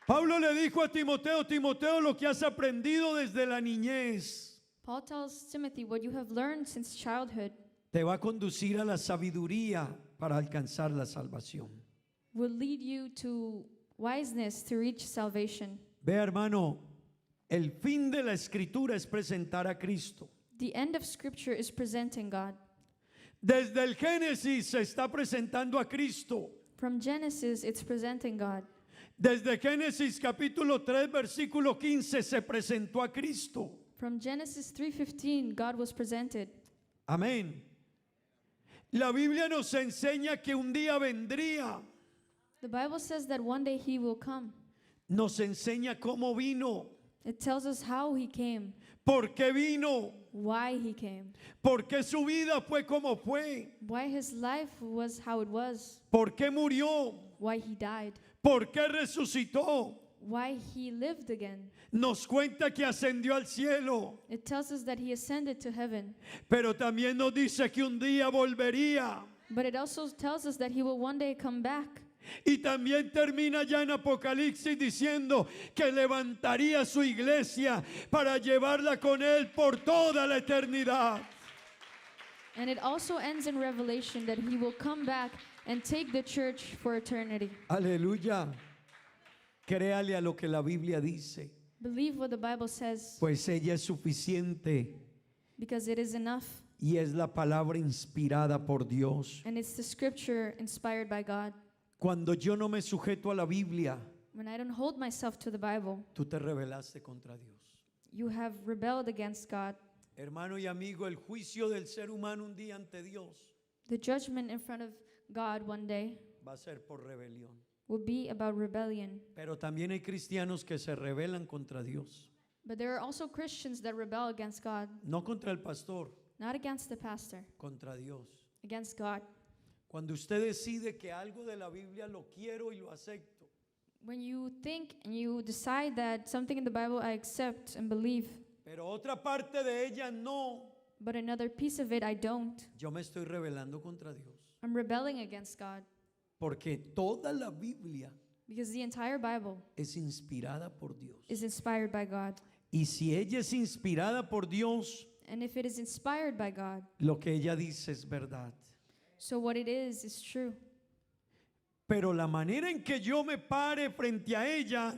Pablo le dijo a Timoteo, Timoteo, lo que has aprendido desde la niñez Paul tells Timothy, what you have learned since childhood te va a conducir a la sabiduría para alcanzar la salvación. will lead you to wiseness to reach salvation. Vea, hermano, el fin de la escritura es presentar a Cristo. The end of Scripture is presenting God. Desde el Génesis se está presentando a Cristo. From Genesis, it's presenting God. Desde Génesis capítulo 3 versículo 15 se presentó a Cristo. From Genesis 3:15, God was presented. Amén. La Biblia nos enseña que un día vendría. The Bible says that one day He will come. Nos enseña cómo vino. It tells us how he came, por qué vino, why he came, por qué su vida fue como fue, why his life was how it was, por qué murió, why he died, por qué resucitó. why he lived again. Nos cuenta que ascendió al cielo, It tells us that he ascended to heaven, pero también nos dice que un día volvería. but it also tells us that he will one day come back. Y también termina ya en Apocalipsis diciendo que levantaría su iglesia para llevarla con él por toda la eternidad. And it also ends in Revelation that he will come back and take the church for eternity. Aleluya. Créale a lo que la Biblia dice, Believe what the Bible says, pues ella es suficiente because it is enough, y es la palabra inspirada por Dios. and it's the scripture inspired by God. Cuando yo no me sujeto a la Biblia, When I don't hold myself to the Bible, tú te rebelaste contra Dios. you have rebelled against God. Hermano y amigo, el juicio del ser humano un día ante Dios The judgment in front of God one day va a ser por rebelión. will be about rebellion. Pero también hay cristianos que se rebelan contra Dios. But there are also Christians that rebel against God, No contra el pastor, not against the pastor, contra Dios. against God. Cuando usted decide que algo de la Biblia lo quiero y lo acepto, When you think and you decide that something in the Bible I accept and believe, pero otra parte de ella no, but another piece of it I don't, yo me estoy rebelando contra Dios. I'm rebelling against God. Porque toda la Biblia Because the entire Bible es inspirada por Dios. is inspired by God. Y si ella es inspirada por Dios, And if it is inspired by God, lo que ella dice es verdad. so what it is true. Pero la manera en que yo me pare frente a ella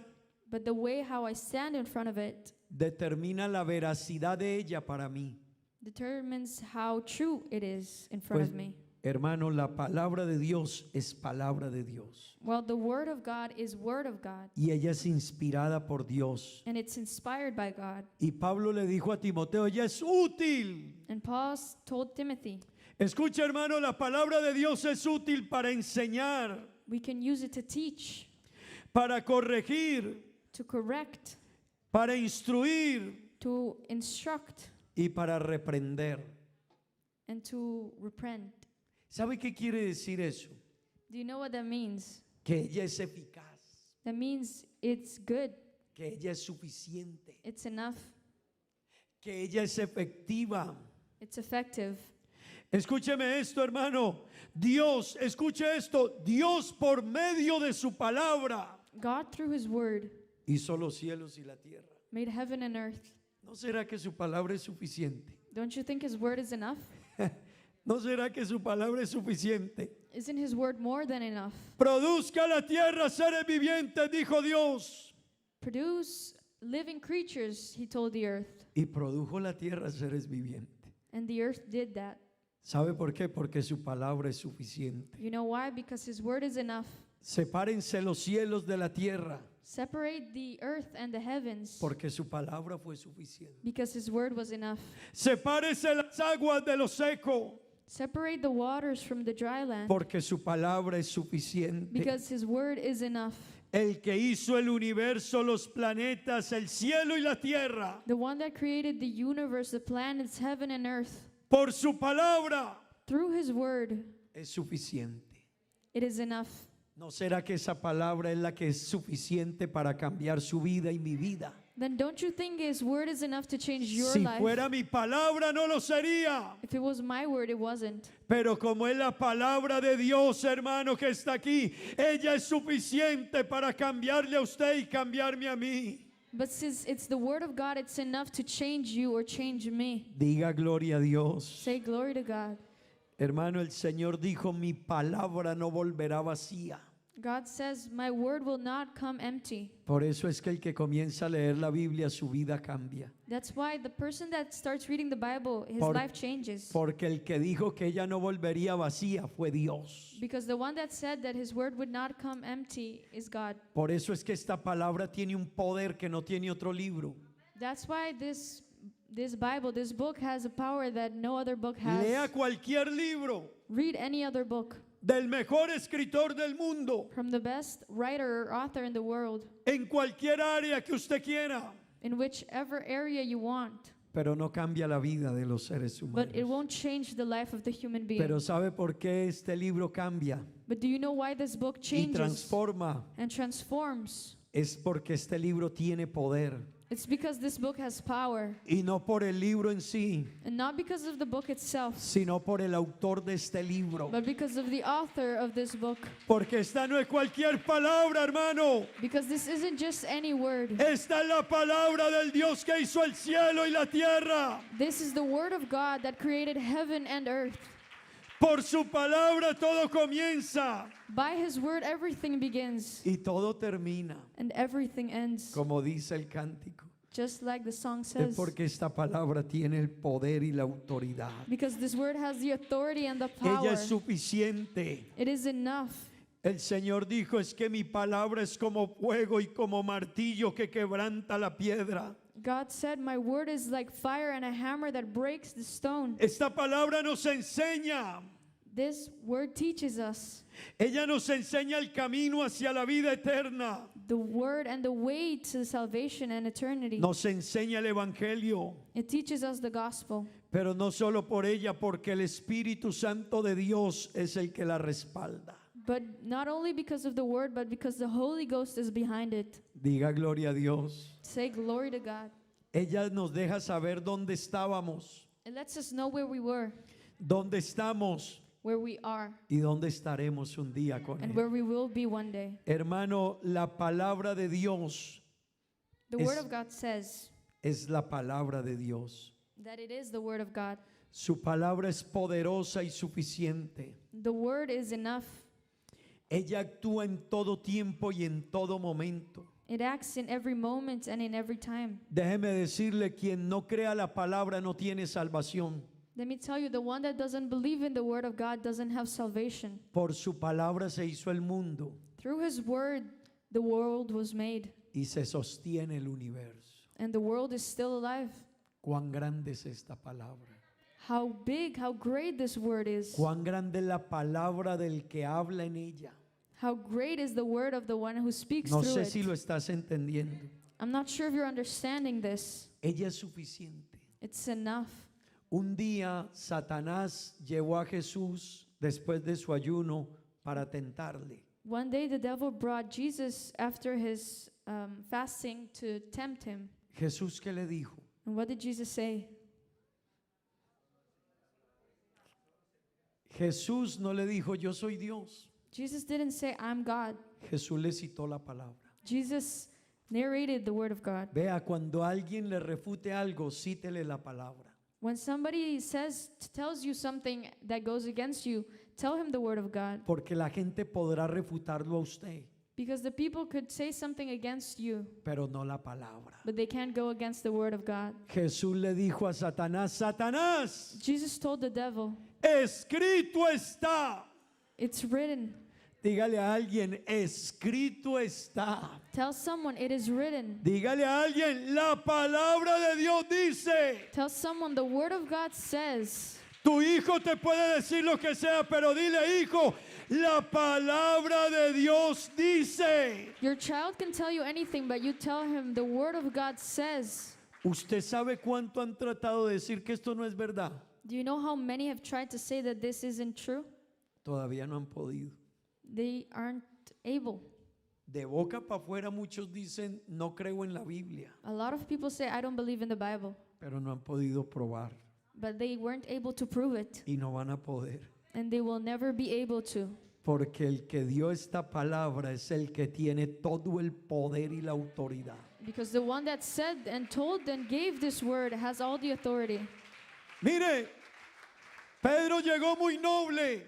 But the way how I stand in front of it determina la veracidad de ella para mí. determines how true it is in front Pues, of me. hermano, la palabra de Dios es palabra de Dios. Well, the Word of God is Word of God, Y ella es inspirada por Dios. and it's inspired by God. Y Pablo le dijo a Timoteo, ella es útil. And Paul told Timothy, Escucha, hermano, la palabra de Dios es útil para enseñar, we can use it to teach, para corregir, to correct, para instruir to instruct, y para reprender. and to reprehend. ¿Sabe qué quiere decir eso? Do you know what that means? Que ella es eficaz, That means it's good, que ella es suficiente, it's enough, que ella es efectiva. it's effective. Escúcheme esto, hermano. Dios, escuche esto. Dios por medio de su palabra God, through His Word, hizo los cielos y la tierra. made heaven and earth. ¿No será que su palabra es suficiente? Don't you think His Word is enough? ¿No será que su palabra es suficiente? Isn't His Word more than enough? Produzca la tierra seres vivientes, dijo Dios. Produce living creatures, He told the earth. Y produjo la tierra seres vivientes. And the earth did that. ¿Sabe por qué? Porque su palabra es suficiente. You know why? Because His Word is enough. Sepárense los cielos de la tierra, Separate the earth and the heavens, porque su palabra fue suficiente. because His Word was enough. Sepárese las aguas de lo seco, Separate the waters from the dry land, porque su palabra es suficiente. because His Word is enough. El que hizo el universo, los planetas, el cielo y la tierra, The one that created the universe, the planets, heaven and earth, por su palabra through His Word, es suficiente. it is enough. ¿No será que esa palabra es la que es suficiente para cambiar su vida y mi vida? Then don't you think His Word is enough to change your Si life? fuera mi palabra no lo sería. If it was my word, it wasn't. Pero como es la palabra de Dios, hermano, que está aquí, ella es suficiente para cambiarle a usted y cambiarme a mí. But since it's the Word of God, it's enough to change you or change me. Diga gloria a Dios. Say glory to God. Hermano, el Señor dijo, mi palabra no volverá vacía. God says, my word will not come empty. Por eso es que el que comienza a leer la Biblia, su vida cambia. That's why the person that starts reading the Bible, his Por- life changes. Porque el que dijo que ella no volvería vacía fue Dios. Because the one that said that his word would not come empty is God. Por eso es que esta palabra tiene un poder que no tiene otro libro. That's why this Bible, this book has a power that no other book Lea has. cualquier libro Read any other book del mejor escritor del mundo, from the best writer or author in the world, en cualquier área que usted quiera. in whichever area you want, pero no cambia la vida de los seres but it humanos. won't change the life of the human being. Pero ¿sabe por qué este libro cambia But do you know why this book y changes transforma? and transforms? Es porque este libro tiene poder It's because this book has power, y no por el libro en sí, and not because of the book itself, sino por el autor de este libro. but because of the author of this book. Porque esta no es cualquier palabra, hermano. Because this isn't just any word. Esta es la palabra del Dios que hizo el cielo y la tierra. This is the word of God that created heaven and earth. Por su palabra todo comienza By his word, everything begins y todo termina. and everything ends. Como dice el cántico. Just like the song Es says. porque esta palabra tiene el poder y la autoridad. Because this word has the authority and the Ella power. es suficiente. It is enough. El Señor dijo, es que mi palabra es como fuego y como martillo que quebranta la piedra. God said, my word is like fire and a hammer that breaks the stone. Esta palabra nos enseña. This word teaches us. Ella nos enseña el camino hacia la vida eterna. The word and the way to salvation and eternity. Nos enseña el Evangelio. It teaches us the gospel. Pero no solo por ella, porque el Espíritu Santo de Dios es el que la respalda. But not only because of the word, but because the Holy Ghost is behind it. Diga gloria a Dios. Say glory to God. Ella nos deja saber dónde estábamos, It lets us know where we were, dónde estamos where we are, y dónde estaremos un día con and Él. where we will be one day. Hermano, la palabra de Dios The Es- word of God says es la palabra de Dios. that it is the word of God. Su palabra es poderosa y suficiente. The word is enough. Ella actúa en todo tiempo y en todo momento. It acts in every moment and in every time. Déjeme decirle, quien no crea la palabra no tiene salvación. Let me tell you, the one that doesn't believe in the word of God doesn't have salvation. Por su palabra se hizo el mundo Through his word, the world was made, y se sostiene el universo. and the world is still alive. Cuán grande es esta palabra. How big, how great this word is. Cuán grande es la palabra del que habla en ella. How great is the word of the one who speaks No through sé si it. lo estás entendiendo. I'm not sure if you're understanding this. Ella es suficiente. It's enough. Un día Satanás llevó a Jesús después de su ayuno para tentarle. One day the devil brought Jesus after his fasting to tempt him. Jesús, ¿qué le dijo? And what did Jesus say? Jesús no le dijo, yo soy Dios. Jesus didn't say, I'm God. Jesús le citó la palabra. Jesus narrated the word of God. Vea, cuando alguien le refute algo, cítele la palabra. When somebody tells you something that goes against you, tell him the word of God. Porque la gente podrá refutarlo a usted, Because the people could say something against you, pero no la palabra. but they can't go against the word of God. Jesús le dijo a Satanás, Satanás, Jesus told the devil, escrito está. it's written. Dígale a alguien, escrito está. Tell someone it is written. Dígale a alguien, la palabra de Dios dice. Tell someone the word of God says. Tu hijo te puede decir lo que sea, pero dile, hijo, la palabra de Dios dice. Your child can tell you anything, but you tell him the word of God says. ¿Usted sabe cuánto han tratado de decir que esto no es verdad? Do you know how many have tried to say that this isn't true? Todavía no han podido. They aren't able. De boca para afuera muchos dicen, no creo en la Biblia, A lot of people say, I don't believe in the Bible, pero no han podido probar but they weren't able to prove it, y no van a poder. and they will never be able to. Porque el que dio esta palabra es el que tiene todo el poder y la autoridad. Because the one that said and told and gave this word has all the authority. Mire, Pedro llegó muy noble.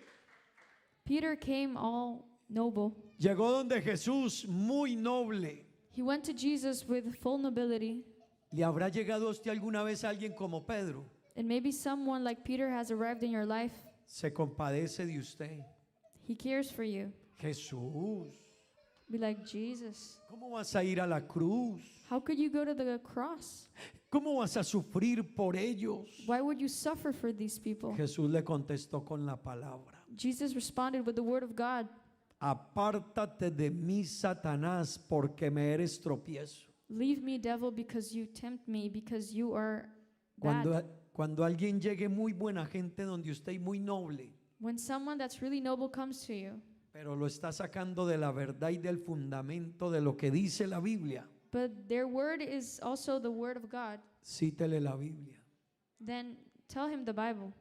Peter came all noble. Llegó donde Jesús muy noble. He went to Jesus with full nobility. ¿Le habrá llegado a usted alguna vez alguien como Pedro? And maybe someone like Peter has arrived in your life. Se compadece de usted. He cares for you. Jesús, Be like, Jesus, ¿cómo vas a ir a la cruz? how could you go to the cross? ¿Cómo vas a sufrir por ellos? Why would you suffer for these people? Jesús le contestó con la palabra. Jesus responded with the word of God. Apártate de mí, Satanás, porque me eres tropiezo. Leave me, devil, because you tempt me, because you are bad. Cuando alguien llegue muy buena gente donde usted y muy noble, When someone that's really noble comes to you, pero lo está sacando de la verdad y del fundamento de lo que dice la Biblia, but their word is also the word of God, cítele la Biblia. then tell him the Bible.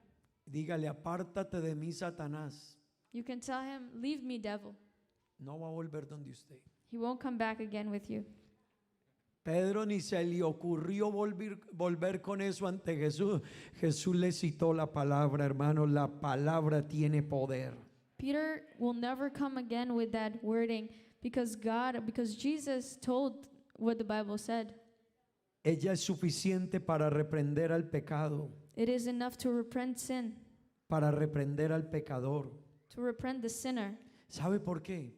Dígale, apártate de mí, Satanás. You can tell him, leave me, devil. No va a volver donde usted. He won't come back again with you. Pedro ni se le ocurrió volver con eso ante Jesús. Jesús le citó la palabra, hermano. La palabra tiene poder. Peter will never come again with that wording because Jesus told what the Bible said. Ella es suficiente para reprender al pecado, It is enough to reprehend sin, para reprender al pecador. to reprehend the sinner. ¿Sabe por qué?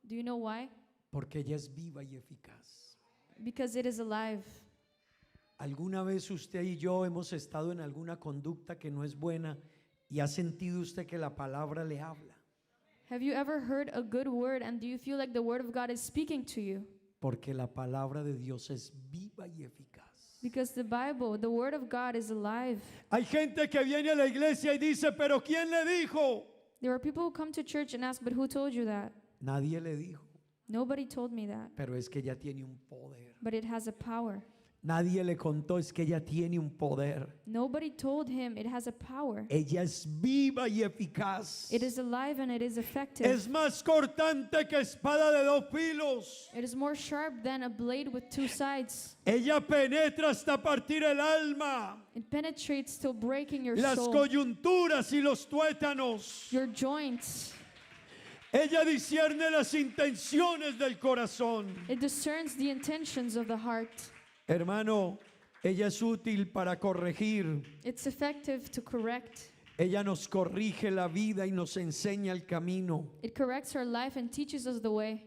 Do you know why? Porque ella es viva y eficaz. Because it is alive. ¿Alguna vez usted y yo hemos estado en alguna conducta que no es buena y ha sentido usted que la palabra le habla? Have you ever heard a good word and do you feel like the word of God is speaking to you? Porque la palabra de Dios es viva y eficaz. Because the Bible, the word of God is alive. Hay gente que viene a la iglesia y dice, pero ¿quién le dijo? There are people who come to church and ask, but who told you that? Nadie le dijo, Nobody told me that. pero es que ella tiene un poder. But it has a power. Nadie le contó, es que ella tiene un poder. Nobody told him it has a power. Ella es viva y eficaz. It is alive and it is effective. Es más cortante que espada de dos filos. It is more sharp than a blade with two sides. Ella penetra hasta partir el alma, It penetrates till breaking your las soul, coyunturas y los tuétanos. your joints. Ella discierne las intenciones del corazón. It discerns the intentions of the heart. Hermano, ella es útil para corregir. It's effective to correct. Ella nos corrige la vida y nos enseña el camino. It corrects our life and teaches us the way.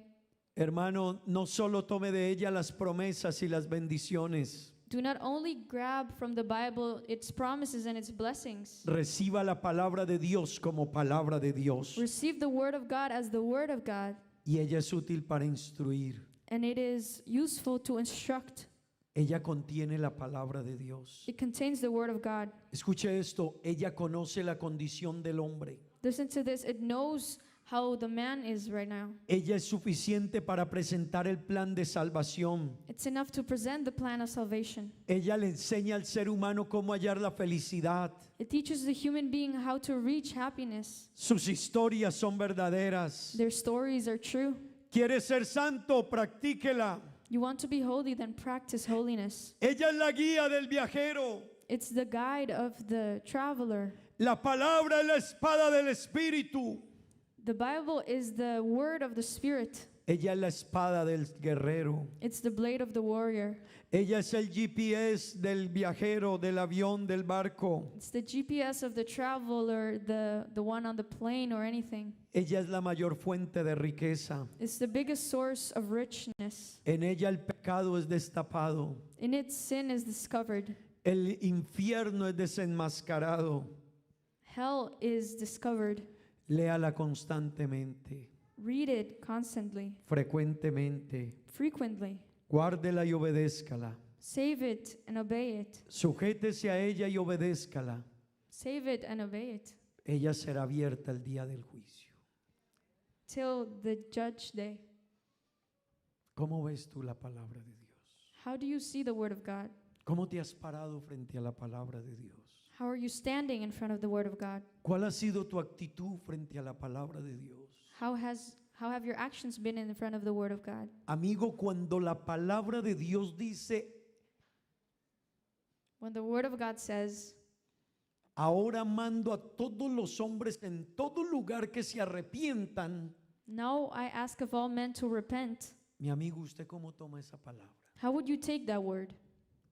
Hermano, no solo tome de ella las promesas y las bendiciones. Do not only grab from the Bible its promises and its blessings. Reciba la palabra de Dios como palabra de Dios. Receive the word of God as the word of God, Y ella es útil para instruir. and it is useful to instruct. Ella contiene la palabra de Dios. It contains the word of God. Escuche esto, ella conoce la condición del hombre. Listen to this. It knows how the man is right now. Ella es suficiente para presentar el plan de salvación. It's enough to present the plan of salvation. Ella le enseña al ser humano cómo hallar la felicidad. It teaches the human being how to reach happiness. Sus historias son verdaderas. Their stories are true. ¿Quiere ser santo? Practíquela. You want to be holy, then practice holiness. Ella es la guía del viajero. It's the guide of the traveler. La palabra es la espada del espíritu. The Bible is the word of the Spirit. Ella es la espada del guerrero. It's the blade of the warrior. Ella es el GPS del viajero, del avión, del barco. It's the GPS of the traveler, the one on the plane or anything. Ella es la mayor fuente de riqueza. It's the biggest source of richness. En ella el pecado es destapado. In it, sin is discovered. El infierno es desenmascarado. Hell is discovered. Léala constantemente, Read it constantly, frecuentemente. frequently. Guárdela y obedézcala. Save it and obey it. Sujétese a ella y obedézcala. Save it and obey it Ella será abierta el día del juicio. till the judge day. ¿Cómo ves tú la palabra de Dios? How do you see the word of God? ¿Cómo te has parado frente a la palabra de Dios? How are you standing in front of the word of God? ¿Cuál ha sido tu actitud frente a la palabra de Dios? How have your actions been in front of the word of God? Amigo, cuando la palabra de Dios dice, When the word of God says, ahora mando a todos los hombres en todo lugar que se arrepientan, "Now I ask of all men to repent," mi amigo, ¿usted cómo toma esa palabra? how would you take that word?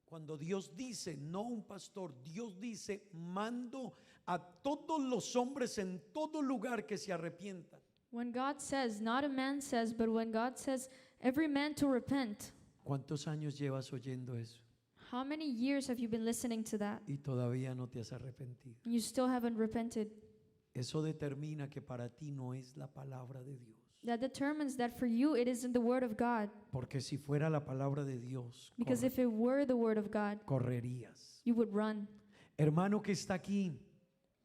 Cuando Dios dice, no un pastor, Dios dice, mando a todos los hombres en todo lugar que se arrepientan. When God says, not a man says, but when God says, every man to repent. ¿Cuántos años llevas oyendo eso? How many years have you been listening to that? Y todavía no te has arrepentido. And you still haven't repented. Eso determina que para ti no es la palabra de Dios. that determines that for you it isn't the word of God. Porque si fuera la palabra de Dios, Because if it were the word of God, correrías. you would run. Hermano que está aquí,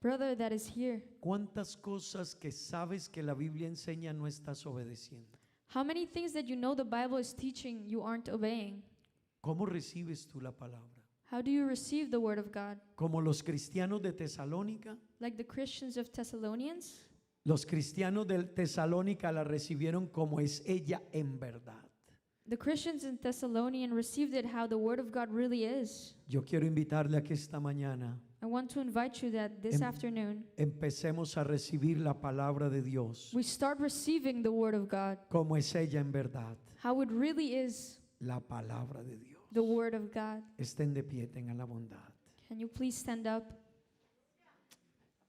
Brother that is here, ¿cuántas cosas que sabes que la Biblia enseña no estás obedeciendo? how many things that you know the Bible is teaching you aren't obeying? ¿Cómo recibes tú la palabra? How do you receive the word of God? Como los cristianos de Tesalónica. Like the Christians of Thessalonians? Los cristianos de Tesalónica la recibieron como es ella en verdad. The Christians in Thessalonian received it how the word of God really is. Yo quiero invitarle a que esta mañana I want to invite you that this afternoon empecemos a recibir la palabra de Dios we start receiving the word of God, como es ella en verdad. how it really is La palabra de Dios. the word of God. Estén de pie, tengan la bondad. Can you please stand up?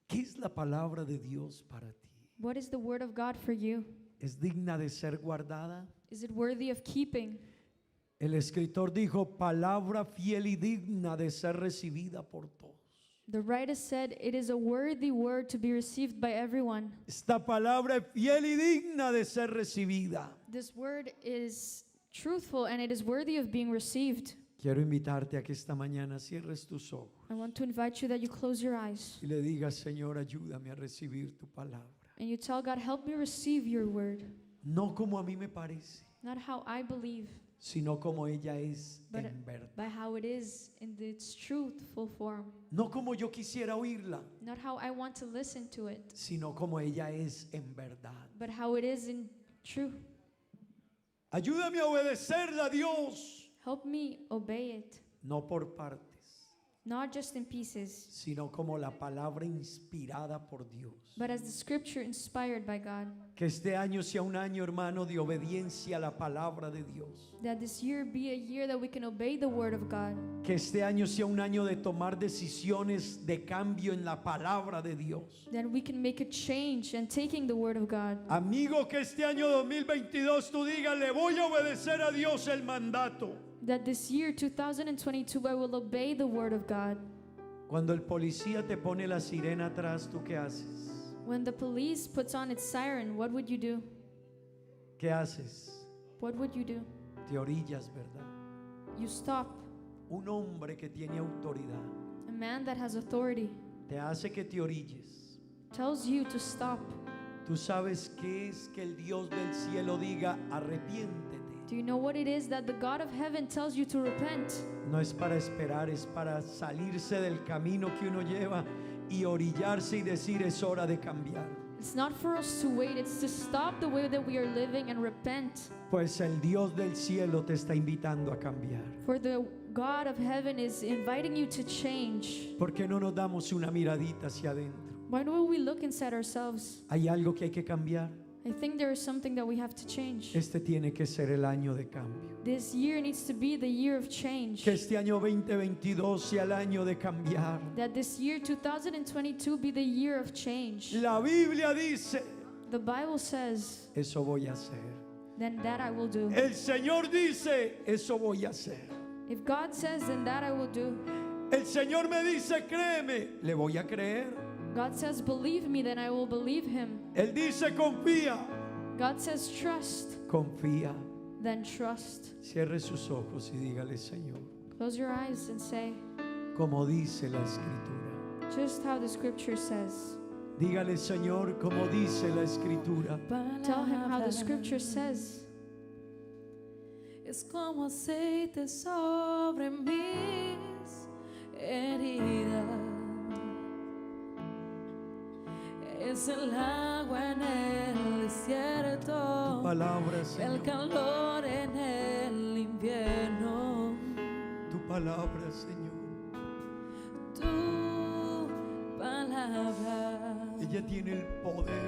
¿Qué es la palabra de Dios para ti? What is the word of God for you? ¿Es digna de ser guardada? Is it worthy of keeping? El escritor dijo, palabra fiel y digna de ser recibida por todos. The writer said it is a worthy word to be received by everyone. Esta palabra es fiel y digna de ser recibida. This word is truthful and it is worthy of being received. Quiero invitarte a que esta mañana cierres tus ojos I want to invite you that you close your eyes y le digas, Señor, ayúdame a recibir tu palabra. and you tell God, help me receive your word. No como a mí me parece, Not how I believe, sino como ella es but en verdad. by how it is in its truthful form. No como yo quisiera oírla, Not how I want to listen to it, sino como ella es en verdad. but how it is in truth. Ayúdame a obedecerla, Dios, Help me obey it, no por partes, not just in pieces, sino como la palabra inspirada por Dios. but as the scripture inspired by God. Que este año sea un año, hermano, de obediencia a la palabra de Dios. That this year be a year that we can obey the word of God. Que este año sea un año de tomar decisiones de cambio en la palabra de Dios. That we can make a change and taking the word of God. Amigo, que este año 2022 tú digas, le voy a obedecer a Dios el mandato. That this year 2022 I will obey the word of God. Cuando el policía te pone la sirena atrás, ¿tú qué haces? When the police puts on its siren, what would you do? ¿Qué haces? What would you do? Te orillas, ¿verdad? You stop. Un hombre que tiene autoridad A man that has authority te hace que te orilles. tells you to stop. Tú sabes qué es que el Dios del cielo diga, arrepiéntete. Do you know what it is that the God of heaven tells you to repent? No es para esperar, es para salirse del camino que uno lleva y orillarse y decir, es hora de cambiar. It's not for us to wait, it's to stop the way that we are living and repent. Pues el Dios del cielo te está invitando a cambiar. For the God of heaven is inviting you to change. ¿Por qué no nos damos una miradita hacia adentro? Why don't we look inside ourselves? ¿Hay algo que hay que cambiar? I think there is something that we have to change. Este tiene que ser el año de cambio. This year needs to be the year of change. Que este año 2022 sea el año de cambiar. That this year 2022 be the year of change. La Biblia dice, The Bible says, eso voy a hacer. then that I will do. El Señor dice, eso voy a hacer. If God says, then that I will do. El Señor me dice, créeme, le voy a creer. God says, believe me, then I will believe him. Él dice, confía, God says, trust, confía. then trust. Cierre sus ojos y dígale, Señor, Close your eyes and say, como dice la Escritura. just how the scripture says. Dígale, Señor, como dice la Escritura. Tell him how the scripture says. Es como aceite sobre mis heridas. Es el agua en el desierto. Tu palabra, El Señor. calor en el invierno. Tu palabra, Señor. Tu palabra Ella tiene el poder,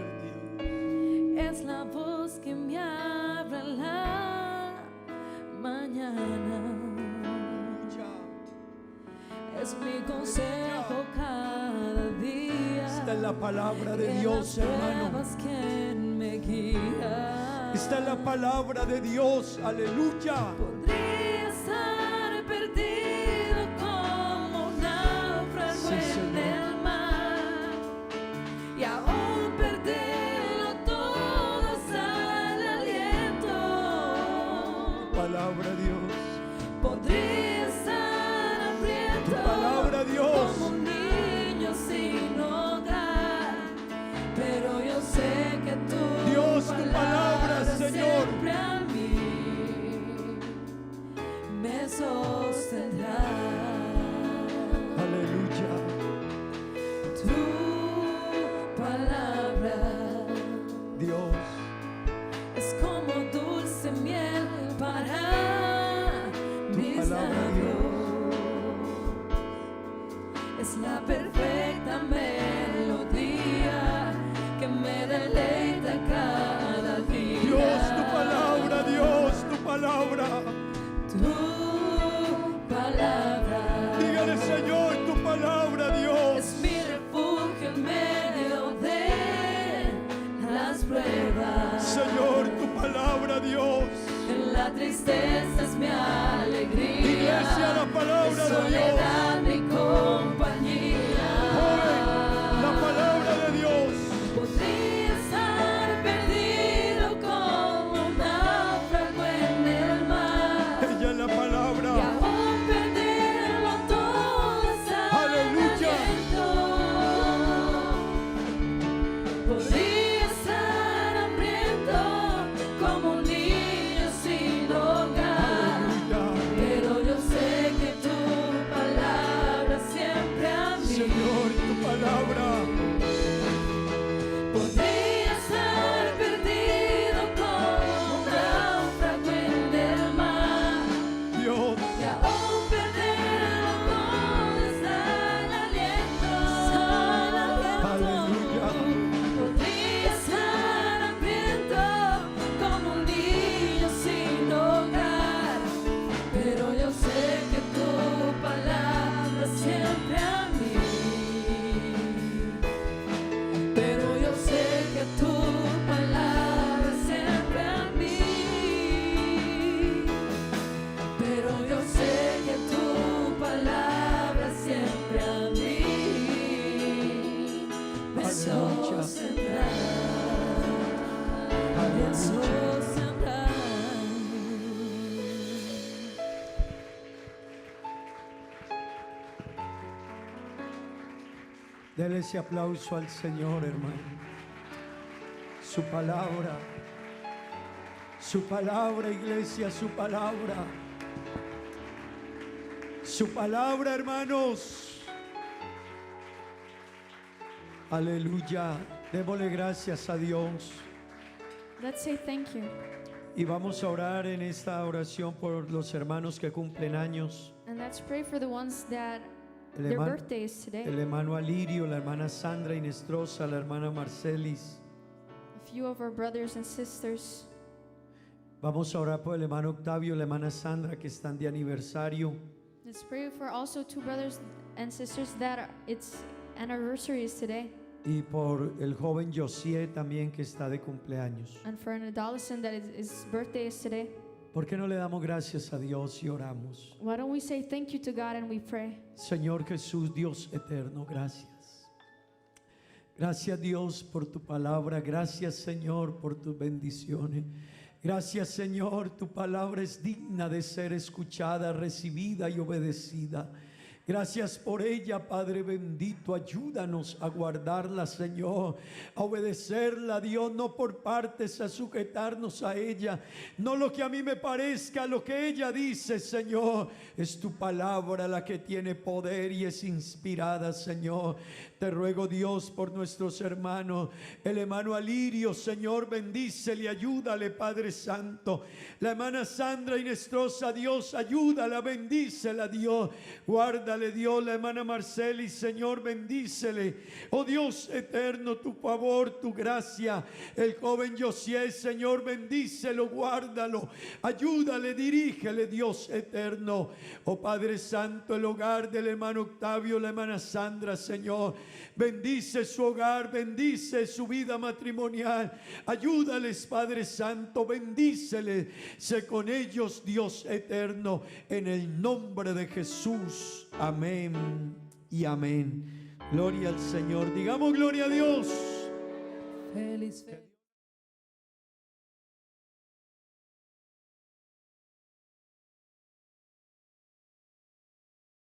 Dios. es la voz que me abre la mañana. Es mi consejo cada día. Esta es la palabra de En Dios, las hermano. pruebas, quien me guía. Esta es la palabra de Dios, aleluya. Podría estar perdido como un náufrago Sí, en Señor. el mar y aún perderlo todo palabra, Dios. Podría estar hambriento Tu palabra, Dios. como un niño sin hogar, pero yo sé que tu Dios, tu palabra, Señor. siempre a mí me sostendrá. Aleluya. Tu palabra Dios, es como dulce miel para mis palabra, labios. Es la perfecta melodía que me deleita cada día. Dios, tu palabra, Dios, tu palabra. Tu palabra Dígale, Señor, tu palabra, Dios. es mi refugio en medio de las pruebas. Señor, tu palabra, Dios. En la tristeza es mi alegría. Iglesia, la palabra En de soledad mi compañía. Joven, la palabra de Dios. Podría estar perdido como un náufrago en el mar, Ella es la y palabra. aún perderlo todo hasta Aleluya. Podría estar hambriento como un niño sin hogar, Aleluya. pero yo sé que tu palabra siempre a mí. Señor, tu palabra. Podría estar perdido como un náufrago en el mar, Dios, y aún perderlo todo hasta el aliento. aleluya. Podría estar hambriento como un niño sin hogar, pero yo sé que tu palabra siempre a mí. Pero yo sé que tu palabra siempre a mí. Pero yo sé que tu palabra siempre a mí me Aleluya. sostendrá. Me Aleluya. sostendrá. Dele ese aplauso al Señor, hermano. Su palabra, iglesia, su palabra. Su palabra, hermanos. Aleluya. Démosle gracias a Dios. Let's say thank you. Y vamos a orar en esta oración por los hermanos que cumplen años. And let's pray for the ones that El their hermano, birthday is today. el hermano Alirio, la hermana Sandra Inestrosa, la hermana Marcelis. A few of our brothers and sisters. Vamos a orar por el hermano Octavio y la hermana Sandra que están de aniversario. Let's pray for also two brothers and sisters that its anniversary is today. Y por el joven Josié también que está de cumpleaños. And for an adolescent that his birthday is today. ¿Por qué no le damos gracias a Dios y oramos? Why don't we say thank you to God and we pray? Señor Jesús, Dios eterno, gracias. Gracias, Dios, por tu palabra. Gracias, Señor, por tus bendiciones. Gracias, Señor, tu palabra es digna de ser escuchada, recibida y obedecida. Gracias por ella, Padre bendito. Ayúdanos a guardarla, Señor, a obedecerla, Dios, no por partes, a sujetarnos a ella. No lo que a mí me parezca, lo que ella dice, Señor. Es tu palabra la que tiene poder y es inspirada, Señor. Te ruego, Dios, por nuestros hermanos, el hermano Alirio, Señor, bendícele, ayúdale, Padre Santo. La hermana Sandra Inestrosa, Dios, ayúdala, bendícela, Dios. Guárdale, Dios, la hermana Marcelis, Señor, bendícele. Oh Dios eterno, tu favor, tu gracia. El joven Josié, Señor, bendícelo, guárdalo. Ayúdale, dirígele, Dios eterno. Oh Padre Santo, el hogar del hermano Octavio, la hermana Sandra, Señor. Bendice su hogar, bendice su vida matrimonial. Ayúdales, Padre Santo, bendíceles. Sé con ellos, Dios eterno, en el nombre de Jesús. Amén y amén. Gloria al Señor. Digamos gloria a Dios. Feliz